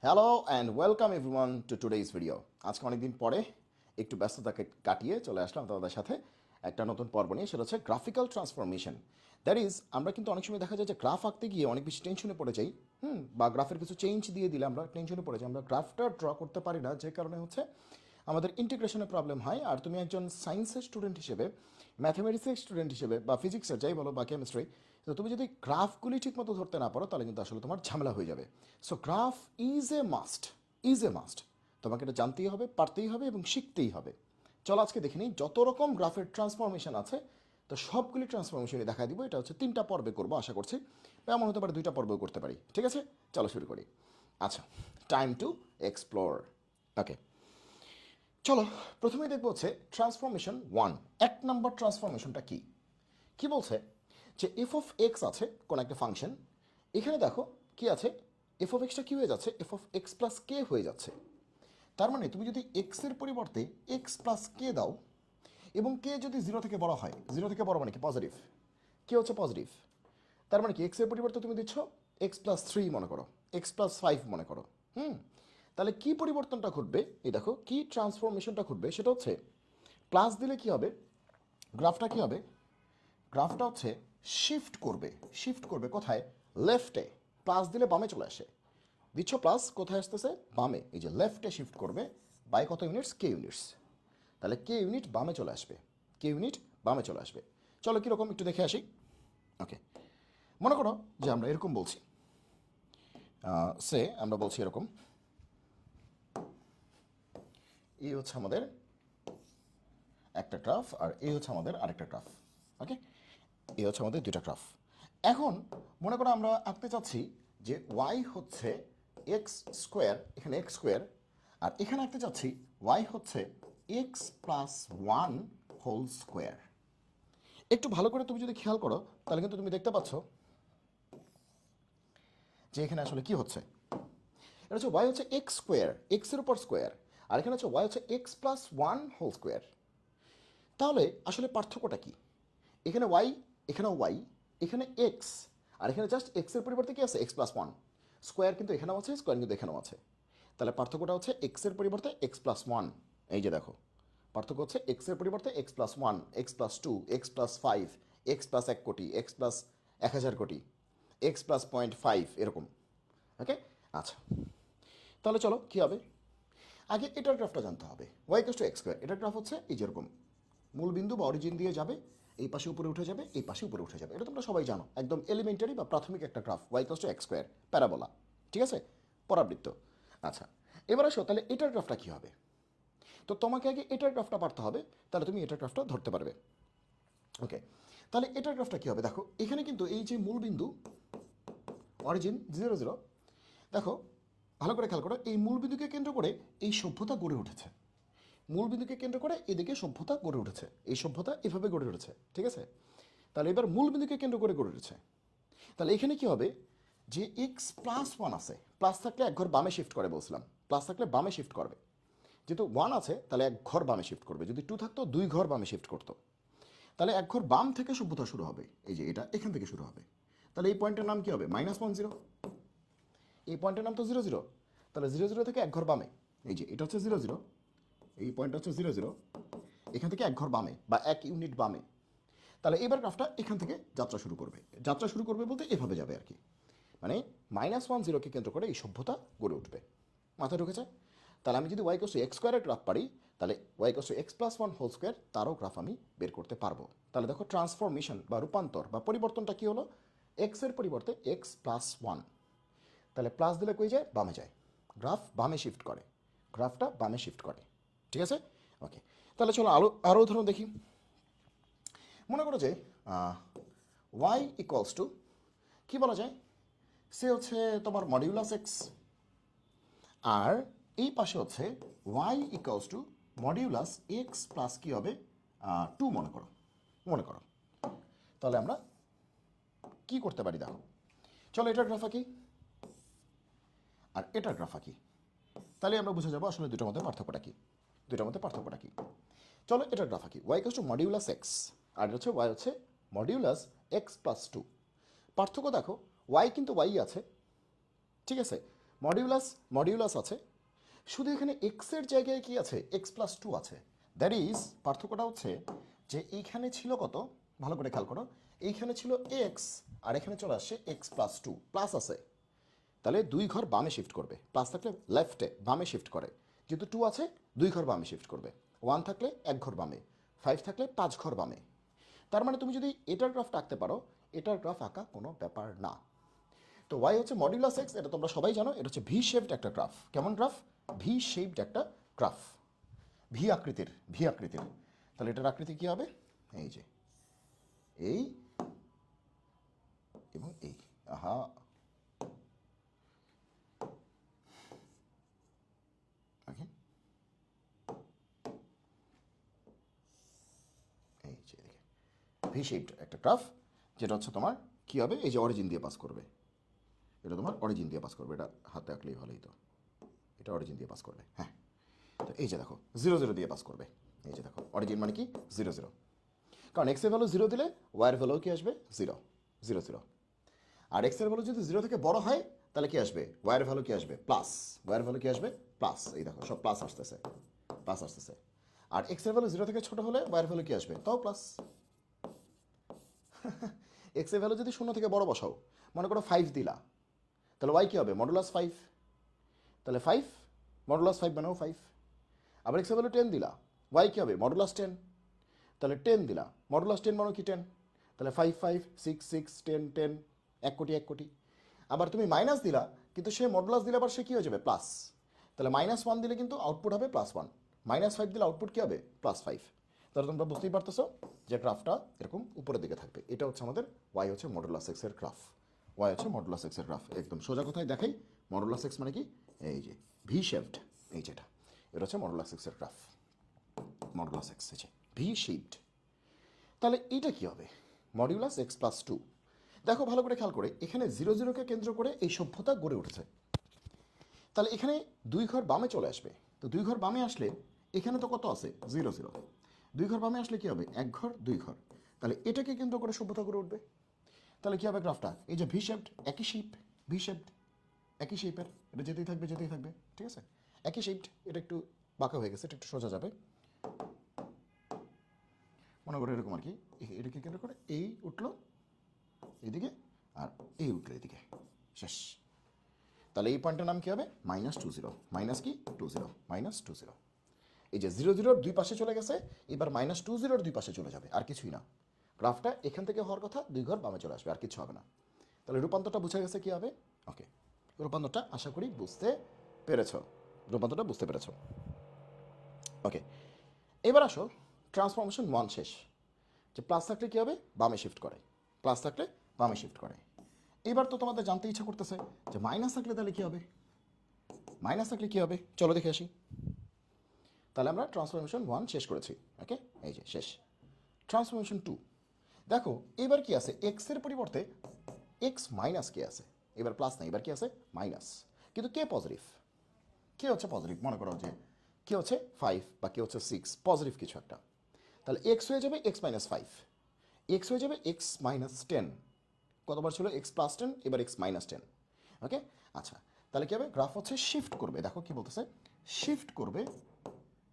Hello and welcome everyone two today's video. আজকে অনেকদিন পরে একটু ব্যস্ততাকে কাটিয়ে চলে আসলাম তোমাদের সাথে একটা নতুন পর্ব নিয়ে, সেটা হচ্ছে গ্রাফিক্যাল ট্রান্সফরমেশন। দ্যাট ইজ, আমরা কিন্তু অনেক সময় দেখা যায় যে গ্রাফ আঁকতে গিয়ে অনেক বেশি টেনশনে পড়ে যাই, বা গ্রাফের কিছু চেঞ্জ দিয়ে দিলে আমরা টেনশনে পড়ে যাই, আমরা গ্রাফটা ড্র করতে পারি না, যে কারণে হচ্ছে আমাদের ইন্টিগ্রেশনের প্রবলেম হয়। আর তুমি একজন সায়েন্সের স্টুডেন্ট হিসেবে, ম্যাথামেটিক্সের স্টুডেন্ট হিসেবে, বা ফিজিক্সের যাই বলো, বা কেমিস্ট্রি, তো তুমি যদি গ্রাফগুলি ঠিকমতো ধরতে না পারো তাহলে কিন্তু আসলে তোমার ঝামেলা হয়ে যাবে। So graph is a must. তোমাকে এটা জানতেই হবে, পারতেই হবে এবং শিখতেই হবে। চলো আজকে দেখে নিই যত রকম গ্রাফের ট্রান্সফরমেশন আছে, তো সবগুলি ট্রান্সফরমেশনই দেখা দিব। এটা হচ্ছে 3টা পর্বে করবো আশা করছি, বা এমন হতে পারে 2টা পর্বও করতে পারি। ঠিক আছে, চলো শুরু করি। আচ্ছা, টাইম টু এক্সপ্লোর। ওকে, চলো প্রথমেই দেখবো হচ্ছে ট্রান্সফরমেশন 1। 1 নম্বর ট্রান্সফরমেশনটা কি কি বলছে যে এফ অফ এক্স আছে কোন একটা ফাংশন। এখানে দেখো কি আছে, এফ অফ এক্সটা কী হয়ে যাচ্ছে, এফ অফ এক্স প্লাস কে হয়ে যাচ্ছে। তার মানে তুমি যদি এক্সের পরিবর্তে এক্স প্লাস কে দাও, এবং কে যদি 0 থেকে বড় হয়, 0 থেকে বড় মানে কি পজিটিভ, কে হচ্ছে পজিটিভ, তার মানে কি এক্সের পরিবর্তে তুমি দিচ্ছ এক্স প্লাস 3 মনে করো, এক্স প্লাস 5 মনে করো। তাহলে কি পরিবর্তনটা ঘটবে, এই দেখো কি ট্রান্সফরমেশনটা ঘটবে, সেটা হচ্ছে প্লাস দিলে কি হবে, গ্রাফটা কি হবে, গ্রাফটা হচ্ছে শিফট করবে কোথায়, লেফটে। প্লাস দিলে বামে চলে আসে, দিচ্ছ প্লাস, কোথায় আসতেছে, বামে, এই যে লেফটে শিফট করবে বাই কত ইউনিটস, কে ইউনিটস। তাহলে কে ইউনিট বামে চলে আসবে, কে ইউনিট বামে চলে আসবে। চলো কীরকম একটু দেখে আসি। ওকে, মনে করো যে আমরা এরকম বলছি, আমরা বলছি এরকম, এই হচ্ছে আমাদের একটা গ্রাফ আর এই হচ্ছে আমাদের আরেকটা গ্রাফ। ওকে, এই হচ্ছে আমাদের 2টা গ্রাফ। এখন মনে করো আমরা আঁকতে চাচ্ছি যে ওয়াই হচ্ছে এক্স স্কোয়ার, এখানে এক্স স্কোয়ার, আর এখানে আঁকতে চাচ্ছি ওয়াই হচ্ছে এক্স প্লাস 1 হোল স্কোয়ার। একটু ভালো করে তুমি যদি খেয়াল করো তাহলে কিন্তু তুমি দেখতে পাচ্ছ যে এখানে আসলে কি হচ্ছে। এটা হচ্ছে ওয়াই হচ্ছে এক্স স্কোয়ার, এক্সের উপর স্কোয়ার, আর এখানে হচ্ছে ওয়াই হচ্ছে এক্স প্লাস 1 হোল স্কোয়ার। তাহলে আসলে পার্থক্যটা কি, এখানে ওয়াই, এখানেও ওয়াই, এখানে এক্স, আর এখানে জাস্ট এক্সের পরিবর্তে কি আছে, এক্স প্লাস 1। স্কোয়ার কিন্তু এখানেও আছে, স্কোয়ার কিন্তু এখানেও আছে। তাহলে পার্থক্যটা হচ্ছে এক্সের পরিবর্তে এক্স প্লাস 1। এই যে দেখো, পার্থক্য হচ্ছে এক্সের পরিবর্তে x plus 1, x plus 2, x plus 5, x plus 1 কোটি, এক্স প্লাস 1000 কোটি, এক্স প্লাস 0.5, এরকম। ওকে, আচ্ছা, তাহলে চলো কী হবে, আগে এটার গ্রাফটা জানতে হবে। Y equals to x square, এটার গ্রাফ হচ্ছে এই যেরকম, মূল বিন্দু বা অরিজিন দিয়ে যাবে, এই পাশে উপরে উঠে যাবে, এই পাশে উপরে উঠে যাবে। এটা তোমরা সবাই জানো, একদম এলিমেন্টারি বা প্রাথমিক একটা graph, Y equals to x square, parabola. ঠিক আছে, পরাবৃত্ত। আচ্ছা, এবার আসো তাহলে এটার গ্রাফটা কী হবে। তো তোমাকে আগে এটার গ্রাফটা পারতে হবে, তাহলে তুমি এটার গ্রাফটা ধরতে পারবে। ওকে, তাহলে এটার গ্রাফটা কী হবে, দেখো এখানে কিন্তু এই যে মূল বিন্দু অরিজিন 0 0, দেখো ভালো করে খেয়াল করো, এই মূল বিন্দুকে কেন্দ্র করে এই সভ্যতা গড়ে উঠেছে, মূল বিন্দুকে কেন্দ্র করে এদিকে সভ্যতা গড়ে উঠেছে, এই সভ্যতা এভাবে গড়ে উঠেছে। ঠিক আছে, তাহলে এবার মূল বিন্দুকে কেন্দ্র করে গড়ে উঠেছে। তাহলে এখানে কি হবে, যে এক্স প্লাস 1 আছে, প্লাস থাকলে এক ঘর বামে শিফট করে বলছিলাম, প্লাস থাকলে বামে শিফট করবে, যেহেতু 1 আছে তাহলে এক ঘর বামে শিফট করবে, যদি 2 থাকতো 2 ঘর বামে শিফট করতো। তাহলে এক ঘর বাম থেকে সভ্যতা শুরু হবে, এই যে এটা এখান থেকে শুরু হবে। তাহলে এই পয়েন্টের নাম কি হবে, -1 0। এই পয়েন্টের নাম তো 0 0, তাহলে 0 0 থেকে এক ঘর বামে, এই যে এটা হচ্ছে 0 0, এই পয়েন্টটা হচ্ছে 0 0, এখান থেকে এক ঘর বামে বা 1 ইউনিট বামে। তাহলে এবার গ্রাফটা এখান থেকে যাত্রা শুরু করবে, যাত্রা শুরু করবে বলতে এভাবে যাবে আর কি, মানে -1 0কে কেন্দ্র করে এই সভ্যতা গড়ে উঠবে। মাথায় ঢুকেছে। তাহলে আমি যদি ওয়াই ইকুয়ালস টু এক্স স্কোয়ারের গ্রাফ পারি, তাহলে Y equals to X plus 1 whole square তারও গ্রাফ আমি বের করতে পারবো। তাহলে দেখো ট্রান্সফরমেশন বা রূপান্তর বা পরিবর্তনটা কী হলো, এক্সের পরিবর্তে এক্স প্লাস 1, তাহলে প্লাস দিলে কই যায়, বামে যায়, গ্রাফ বামে শিফট করে, গ্রাফটা বামে শিফট করে। ঠিক আছে, ওকে, তাহলে চলো আরও উদাহরণ দেখি। মনে করো যে ওয়াই ইকুয়ালস টু কী বলা যায়, সে হচ্ছে তোমার মডিউলাস এক্স, আর এই পাশে হচ্ছে Y equals to modulus x plus কী হবে, 2 মনে করো। তাহলে আমরা কি করতে পারি দেখো, চলো এটার গ্রাফ আঁকি আর এটার গ্রাফ আঁকি, তাহলে আমরা বুঝে যাবো আসলে দুটোর মধ্যে পার্থক্যটা কী, চলো এটার গ্রাফ আঁকি। Y equals to modulus x, আর হচ্ছে ওয়াই হচ্ছে মডিউলাস এক্স প্লাস 2। পার্থক্য দেখো, ওয়াই কিন্তু ওয়াই আছে, ঠিক আছে, মডিউলাস মডিউলাস আছে, শুধু এখানে এক্সের জায়গায় কি আছে, x+2 আছে। দ্যাট ইজ পার্থক্যটা হচ্ছে যে এইখানে ছিল কত, ভালো করে খেয়াল করো, এইখানে ছিল এক্স আর এখানে চলে আসছে x+2, প্লাস আছে, তাহলে 2 ঘর বামে শিফট করবে। প্লাস থাকলে লেফটে বামে শিফট করে, যেহেতু 2 আছে 2 ঘর বামে শিফট করবে। 1 থাকলে 1 ঘর বামে, 5 থাকলে 5 ঘর বামে। তার মানে তুমি যদি এটার গ্রাফটা আঁকতে পারো, এটার গ্রাফ আঁকা কোনো ব্যাপার না। তো ওয়াই হচ্ছে মডিউলাস এক্স, এটা তোমরা সবাই জানো, এটা হচ্ছে ভি শেপড একটা গ্রাফ। কেমন গ্রাফ? ভি শেপড একটা গ্রাফ, ভি আকৃতির, ভি আকৃতির। তাহলে এটার আকৃতি কী হবে? এই যে এই এবং এই, আহা, ওকে, এই যে ভি শেপড একটা গ্রাফ, যেটা হচ্ছে তোমার কী হবে, এই যে অরিজিন দিয়ে পাস করবে, এটা তোমার অরিজিন দিয়ে পাস করবে, এটা হাতে আঁকলেই ভালোই তো, এটা অরিজিন দিয়ে পাস করবে। হ্যাঁ, তো এই যে দেখো 0 0 দিয়ে পাস করবে, এই যে দেখো অরিজিন মানে কি 0 0, কারণ এক্সের ভ্যালু 0 দিলে ওয়াইয়ের ভ্যালু কি আসবে 0 0 0, আর এক্সের ভ্যালু যদি 0 থেকে বড় হয় তাহলে কি আসবে, ওয়াইয়ের ভ্যালু কি আসবে প্লাস, ওয়াইয়ের ভ্যালু কি আসবে প্লাস, এই দেখো সব প্লাস আসতেছে, প্লাস আসতেছে। আর এক্সের ভ্যালু 0 থেকে ছোট হলে ওয়াইয়ের ভ্যালু কি আসবে, তাও প্লাস। এক্সের ভ্যালু যদি 0 থেকে বড় বসাও, মনে করো 5 দিলা, তাহলে ওয়াই কী হবে, মডুলাস 5, তাহলে 5 মডুলাস 5 বানাও 5। আবার এক্সের ভ্যালু 10 দিলা, ওয়াই কী হবে, মডুলাস 10, তাহলে 10 দিলা, মডুলাস 10 মানে কি 10, তাহলে 5 5 6 6 10 10, 1 কোটি 1 কোটি। আবার তুমি মাইনাস দিলা, কিন্তু সে মডুলাস দিলে আবার সে কী হয়ে যাবে, প্লাস। তাহলে -1 দিলে কিন্তু আউটপুট হবে +1, -5 দিলে আউটপুট কী হবে, +5। তাহলে তোমরা বুঝতেই পারতেছো যে গ্রাফটা এরকম উপরের দিকে থাকবে। এটা হচ্ছে আমাদের ওয়াই হচ্ছে মডুলাস এক্সের গ্রাফ, ওয়াই হচ্ছে মডুলাস এক্সের গ্রাফ। একদম সোজা কথায় দেখাই, মডুলাস এক্স মানে কি, এই যে ভি শেপড, এই যেটা, এটা হচ্ছে মডুলাস এক্সের গ্রাফ, মডুলাস এক্স, এই যে ভি শেপড। তাহলে এইটা কী হবে, মডিউলাস x+2। দেখো ভালো করে খেয়াল করে, এখানে 0 0কে কেন্দ্র করে এই সভ্যতা গড়ে উঠছে। তাহলে এখানে 2 ঘর বামে চলে আসবে, তো 2 ঘর বামে আসলে এখানে তো কত আছে 0 0, 2 ঘর বামে আসলে কী হবে, 1 ঘর 2 ঘর, তাহলে এটাকে কেন্দ্র করে সভ্যতা গড়ে উঠবে। তাহলে কী হবে গ্রাফটা, এই যে ভি শেপড, একই শেপ, ভি শেপড একই শেপের, এটা যেতেই থাকবে যেতেই থাকবে, ঠিক আছে, একই শেপড। এটা একটু বাঁকা হয়ে গেছে, এটা একটু সোজা যাবে, মনে করো এরকম আর কি। এটাকে কেন্দ্র করে এই উঠলো এইদিকে, আর এই উঠলো এদিকে, শেষ। তাহলে এই পয়েন্টের নাম কী হবে, -20, মাইনাস কি 20, -20। এই যে 0 0 দুই পাশে চলে গেছে, এবার -20 দুই পাশে চলে যাবে, আর কিছুই না। গ্রাফটা এখান থেকে হওয়ার কথা 2 ঘর বামে চলে আসবে, আর কিছু হবে না। তাহলে রূপান্তরটা বুঝে গেছে কী হবে, ওকে, রূপান্তরটা আশা করি বুঝতে পেরেছ, রূপান্তরটা বুঝতে পেরেছ, ওকে। এবার আসো ট্রান্সফরমেশন 1 শেষ, যে প্লাস থাকলে কী হবে, বামে শিফট করে, প্লাস থাকলে বামে শিফট করে। এবার তো তোমাদের জানতে ইচ্ছা করতেছে যে মাইনাস থাকলে তাহলে কী হবে, মাইনাস থাকলে কী হবে, চলো দেখে আসি। তাহলে আমরা ট্রান্সফরমেশন 1 শেষ করেছি, ওকে, এই যে শেষ। ট্রান্সফরমেশন 2 দেখো, এবার কি আছে, এক্সের পরিবর্তে এক্স মাইনাস কে আছে, এবার প্লাস না, এবার কি আছে মাইনাস, কিন্তু কে পজিটিভ, কে হচ্ছে পজিটিভ, মনে করো যে কে হচ্ছে 5 বা কে হচ্ছে 6, পজিটিভ কিছু একটা। তাহলে এক্স হয়ে যাবে x-5, এক্স হয়ে যাবে x-10, কতবার ছিল x+10, এবার x-10, ওকে। আচ্ছা, তাহলে কী হবে, গ্রাফ হচ্ছে শিফট করবে, দেখো কি বলতেছে, শিফট করবে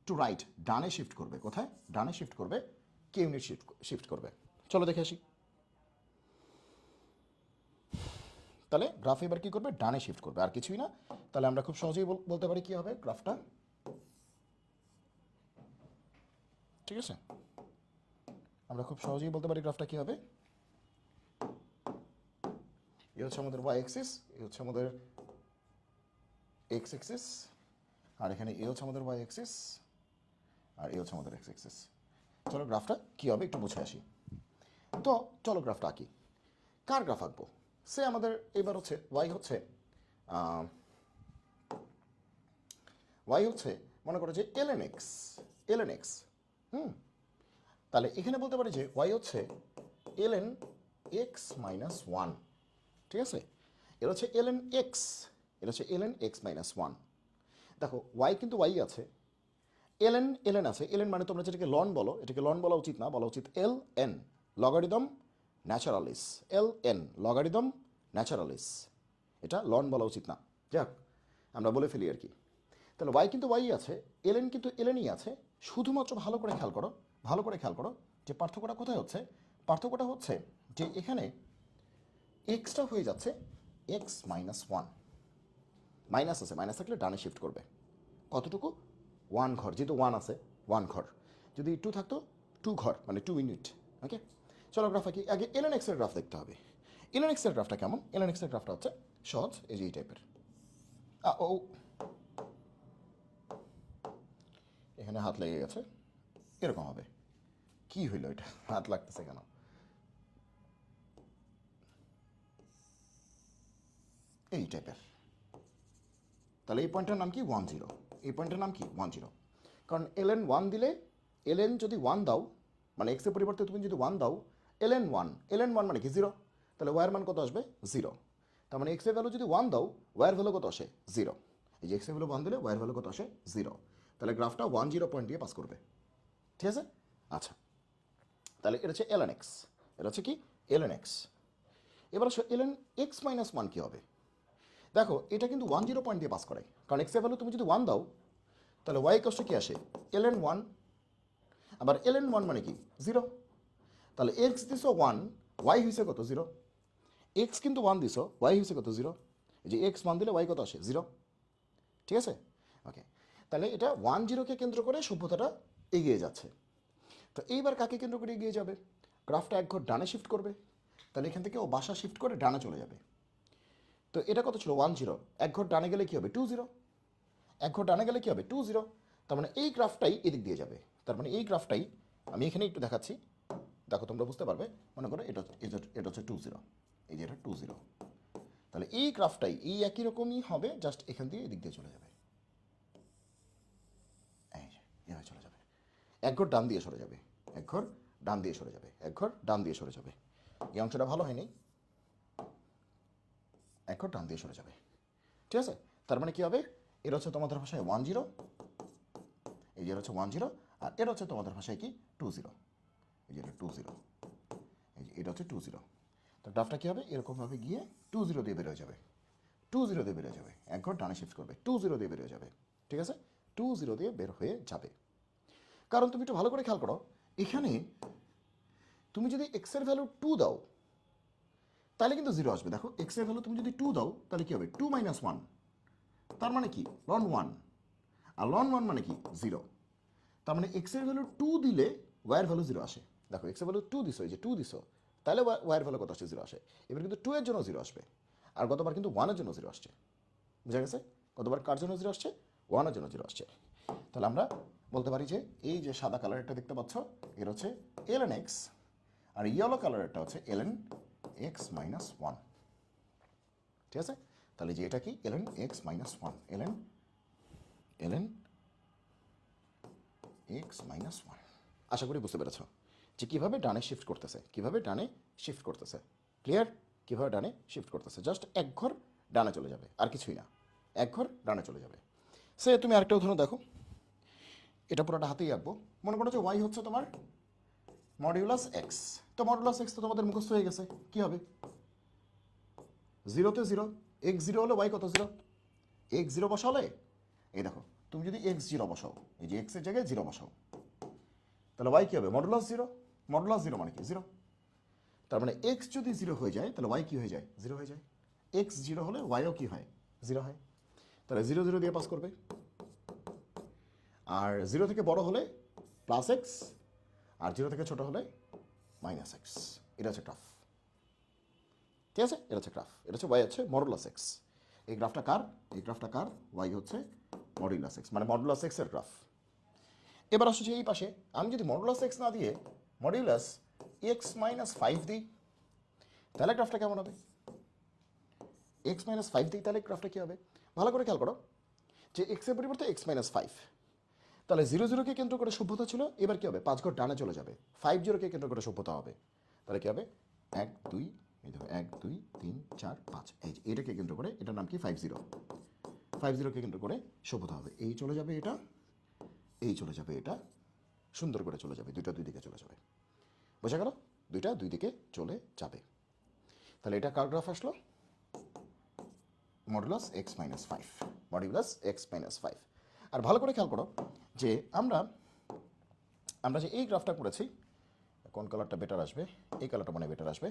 টু রাইট, ডানে শিফট করবে, কোথায়, ডানে শিফট করবে, কে ইউনিট শিফট করবে, চলো দেখে আসি। তাহলে গ্রাফ এবার কী করবে, ডানে শিফট করবে, আর কিছুই না। তাহলে আমরা খুব সহজেই বলতে পারি কী হবে গ্রাফটা, ঠিক আছে, আমরা খুব সহজেই বলতে পারি গ্রাফটা কী হবে। এ হচ্ছে আমাদের ওয়াই এক্সিস, এ হচ্ছে আমাদের এক্স এক্সিস, আর এখানে এ হচ্ছে আমাদের ওয়াই এক্সিস, আর এ হচ্ছে আমাদের এক্স এক্সিস। চলো গ্রাফটা কী হবে একটু বুঝে আসি। তো চলো গ্রাফটা আঁকি। কার গ্রাফ আঁকবো, সে আমাদের এবার হচ্ছে ওয়াই হচ্ছে মনে করো যে এলএন এক্স, তাহলে এখানে বলতে পারি যে ওয়াই হচ্ছে এলএন x-1, ঠিক আছে, এটা হচ্ছে এলএন এক্স, এটা হচ্ছে এলএন x-1। দেখো ওয়াই কিন্তু ওয়াই আছে, এলএন আছে, এলএন মানে তোমরা যেটাকে লন বলো, এটাকে লন বলা উচিত না, বলা উচিত L N, logarithm Naturalis, L N logarithm Naturalis, এটা লন বলা উচিত না। যাক, আমরা বলে ফেলি আর কি। তাহলে ওয়াই কিন্তু ওয়াই আছে, এলএন কিন্তু এলএনই আছে। শুধুমাত্র ভালো করে খেয়াল করো, ভালো করে খেয়াল করো যে পার্থক্যটা কোথায় হচ্ছে। পার্থক্যটা হচ্ছে যে এখানে এক্সটা হয়ে যাচ্ছে এক্স মাইনাস ওয়ান। মাইনাস আছে, মাইনাস থাকলে ডানে শিফট করবে কতটুকু, ওয়ান ঘর, যেহেতু ওয়ান আছে ওয়ান ঘর। যদি টু থাকতো টু ঘর, মানে 2 ইউনিট। ওকে, চলো গ্রাফ আঁকি। আগে এলএন এক্সের গ্রাফ দেখতে হবে। এলএন এক্সের গ্রাফটা কেমন? এলএন এক্সের গ্রাফটা হচ্ছে সহজ, এই যে এই টাইপের। ও, এখানে হাত লেগে গেছে, এরকম হবে। কি হইলো এটা, হাত লাগতেছে কেন? এই টাইপের। তাহলে এই পয়েন্টের নাম কি 10, এই পয়েন্টের নাম কি 10। কারণ এলএন ওয়ান দিলে, এলএন যদি ওয়ান দাও মানে এক্সের পরিবর্তে তুমি যদি ওয়ান দাও, এলএন ওয়ান, এলএন ওয়ান মানে কি জিরো, তাহলে ওয়ার মান কত আসবে? জিরো। তার মানে এক্সের ভ্যালু যদি ওয়ান দাও, ওয়ার ভ্যালু কত আসে? জিরো। এই যে এক্সের ভ্যালু ওয়ান দিলে ওয়ার ভ্যালু কত আসে? জিরো। তাহলে গ্রাফটা 10 পয়েন্ট দিয়ে পাস করবে, ঠিক আছে? আচ্ছা, তাহলে এটা হচ্ছে এলএন এক্স, এটা হচ্ছে কি এলএন এক্স। এবার আসো এলএন এক্স মাইনাস ওয়ান কী হবে? দেখো এটা কিন্তু 10 পয়েন্ট দিয়ে পাস করে, কারণ এক্সের ভ্যালু তুমি যদি ওয়ান দাও তাহলে ওয়াই কষ্ট কি আসে? LN one. আবার এলএন ওয়ান মানে কি? জিরো। তাহলে এক্স দিছো ওয়ান, ওয়াই হয়েছে কত? জিরো। এক্স কিন্তু ওয়ান দিছো, ওয়াই হয়েছে কত? জিরো। এই যে এক্স ওয়ান দিলে ওয়াই কত আসে? জিরো। ঠিক আছে, ওকে। তাহলে এটা 10কে কেন্দ্র করে সভ্যতাটা এগিয়ে যাচ্ছে। তো এইবার কাকে কেন্দ্র করে এগিয়ে যাবে? গ্রাফটা এক ঘর ডানে শিফট করবে, তাহলে এখান থেকে ও বাসা শিফট করে ডানে চলে যাবে। তো এটা কত ছিল? 10। এক ঘর ডানে গেলে কী হবে? 20। এক ঘর ডানে গেলে কী হবে? 20। তার মানে এই গ্রাফটাই এদিক দিয়ে যাবে। তার মানে এই গ্রাফটাই আমি এখানে একটু দেখাচ্ছি, দেখো তোমরা বুঝতে পারবে। মনে করো এটা এটা হচ্ছে 20, এই যে এটা 20। তাহলে এই গ্রাফটাই এই একই রকমই হবে, জাস্ট এখান দিয়ে এদিক দিয়ে চলে যাবে, এই যে এভাবে চলে যাবে। এক ঘর ডান দিয়ে সরে যাবে, এক ঘর ডান দিয়ে সরে যাবে, এক ঘর ডান দিয়ে সরে যাবে। এই অংশটা ভালো হয়নি, এক ঘর ডান দিয়ে সরে যাবে, ঠিক আছে? তার মানে কী হবে? এটা হচ্ছে তোমাদের ভাষায় 10, এই যে হচ্ছে 10, আর এটা হচ্ছে তোমাদের ভাষায় কি 20, এই যে এটা 20, এই যে এটা হচ্ছে 20। তো গ্রাফটা কী হবে? এরকমভাবে গিয়ে 20 দিয়ে বেরোয় যাবে, 20 দিয়ে বেরোয় যাবে, এক ঘর ডানে শিফট করবে, 20 দিয়ে বেরোয় যাবে, ঠিক আছে? 20 দিয়ে বের হয়ে যাবে। কারণ তুমি একটু ভালো করে খেয়াল করো, এখানে তুমি যদি এক্সের ভ্যালু 2 দাও তাহলে কিন্তু জিরো আসবে। দেখো এক্সের ভ্যালু তুমি যদি 2 দাও তাহলে কী হবে? 2 মাইনাস 1, তার মানে কি লন 1, আর লন 1 মানে কি? জিরো। তার মানে এক্সের ভ্যালু 2 দিলে ওয়াইয়ের ভ্যালু জিরো আসে। দেখো এক্সের ভ্যালু 2 দিছো, এই যে 2 দিছো, তাহলে ওয়াইয়ের ভ্যালু কত আসছে? জিরো আসে। এবার কিন্তু 2 এর জন্য জিরো আসবে, আর গতবার কিন্তু 1 এর জন্য জিরো আসছে, বুঝা গেছে? গতবার কার জন্য জিরো আসছে? 1 এর জন্য জিরো আসছে। তাহলে আমরা বলতে পারি যে এই যে সাদা কালারটা দেখতে পাচ্ছ, এর হচ্ছে এলএন এক্স, আর ইয়েলো কালারেরটা হচ্ছে এলএন এক্স মাইনাস ওয়ান, ঠিক আছে? তাহলে যে এটা কি L N x minus one, L N x minus one. আশা করি বুঝতে পেরেছ যে কীভাবে ডানে শিফট করতেছে, কীভাবে ডানে শিফট করতেছে। ক্লিয়ার? কীভাবে ডানে শিফট করতেছে, জাস্ট এক ঘর ডানে চলে যাবে, আর কিছুই না, এক ঘর ডানে চলে যাবে। সে তুমি আরেকটা উদাহরণ দেখো, এটা পুরোটা হাতেই আঁকবো। মনে করো যে ওয়াই হচ্ছে তোমার মডিউলাস এক্স। তো মডিউলাস এক্স তো তোমাদের মুখস্থ হয়ে গেছে, কী হবে? জিরোতে জিরো, এক্স জিরো হলে ওয়াই কত? জিরো। এক্স জিরো বসালে, এই দেখো তুমি যদি এক্স জিরো বসাও, এই যে এক্সের জায়গায় জিরো বসাও, তাহলে ওয়াই কী হবে? Modulus zero. মডুলাস জিরো মানে কি? জিরো। তার মানে এক্স যদি জিরো হয়ে যায় তাহলে ওয়াই কী হয়ে যায়? জিরো হয়ে যায়। এক্স জিরো হলে ওয়াইও কী হয়? জিরো হয়। তাহলে জিরো জিরো দিয়ে পাস করবে, আর জিরো থেকে বড় হলে প্লাস এক্স, আর জিরো থেকে ছোটো হলে মাইনাস এক্স। এটা হচ্ছে গ্রাফ, ঠিক আছে? এটা হচ্ছে গ্রাফ, এটা হচ্ছে ওয়াই হচ্ছে মডুলাস এক্স। এই গ্রাফটা কার? এই গ্রাফটা কার? ওয়াই হচ্ছে মডুলাস এক্স, মানে মডুলাস এক্সের গ্রাফ। এবার আসছে এই পাশে, আমি যদি মডুলাস এক্স না দিয়ে মডিউলাস এক্স মাইনাস 5 দিই তাহলে গ্রাফটা কেমন হবে? এক্স মাইনাস 5 দিই তাহলে গ্রাফটা কী হবে? ভালো করে খেয়াল করো যে এক্সের পরিবর্তে এক্স মাইনাস 5, তাহলে 0 0কে কেন্দ্র করে সভ্যতা ছিল, এবার কী হবে? 5 ঘর ডানে চলে যাবে, 5 0কে কেন্দ্র করে সভ্যতা হবে। তাহলে কী হবে? 1 2, এই দেখো 1 2 3 4 5, এই যে এটাকে কেন্দ্র করে, এটার নাম কি? 5 0। 5 0কে কেন্দ্র করে সভ্যতা হবে। এই চলে যাবে এটা, এই চলে যাবে এটা, সুন্দর করে চলে যাবে, দুইটা দুই দিকে চলে যাবে। বোঝা গেল? দুইটা দুই দিকে চলে যাবে। তাহলে এটা কার গ্রাফ আসলো? Modulus x minus five, modulus x minus five. আর ভালো করে খেয়াল করো যে আমরা যে এই গ্রাফটা করেছি, কোন কালারটা বেটার আসবে, এই কালারটা মানে বেটার আসবে।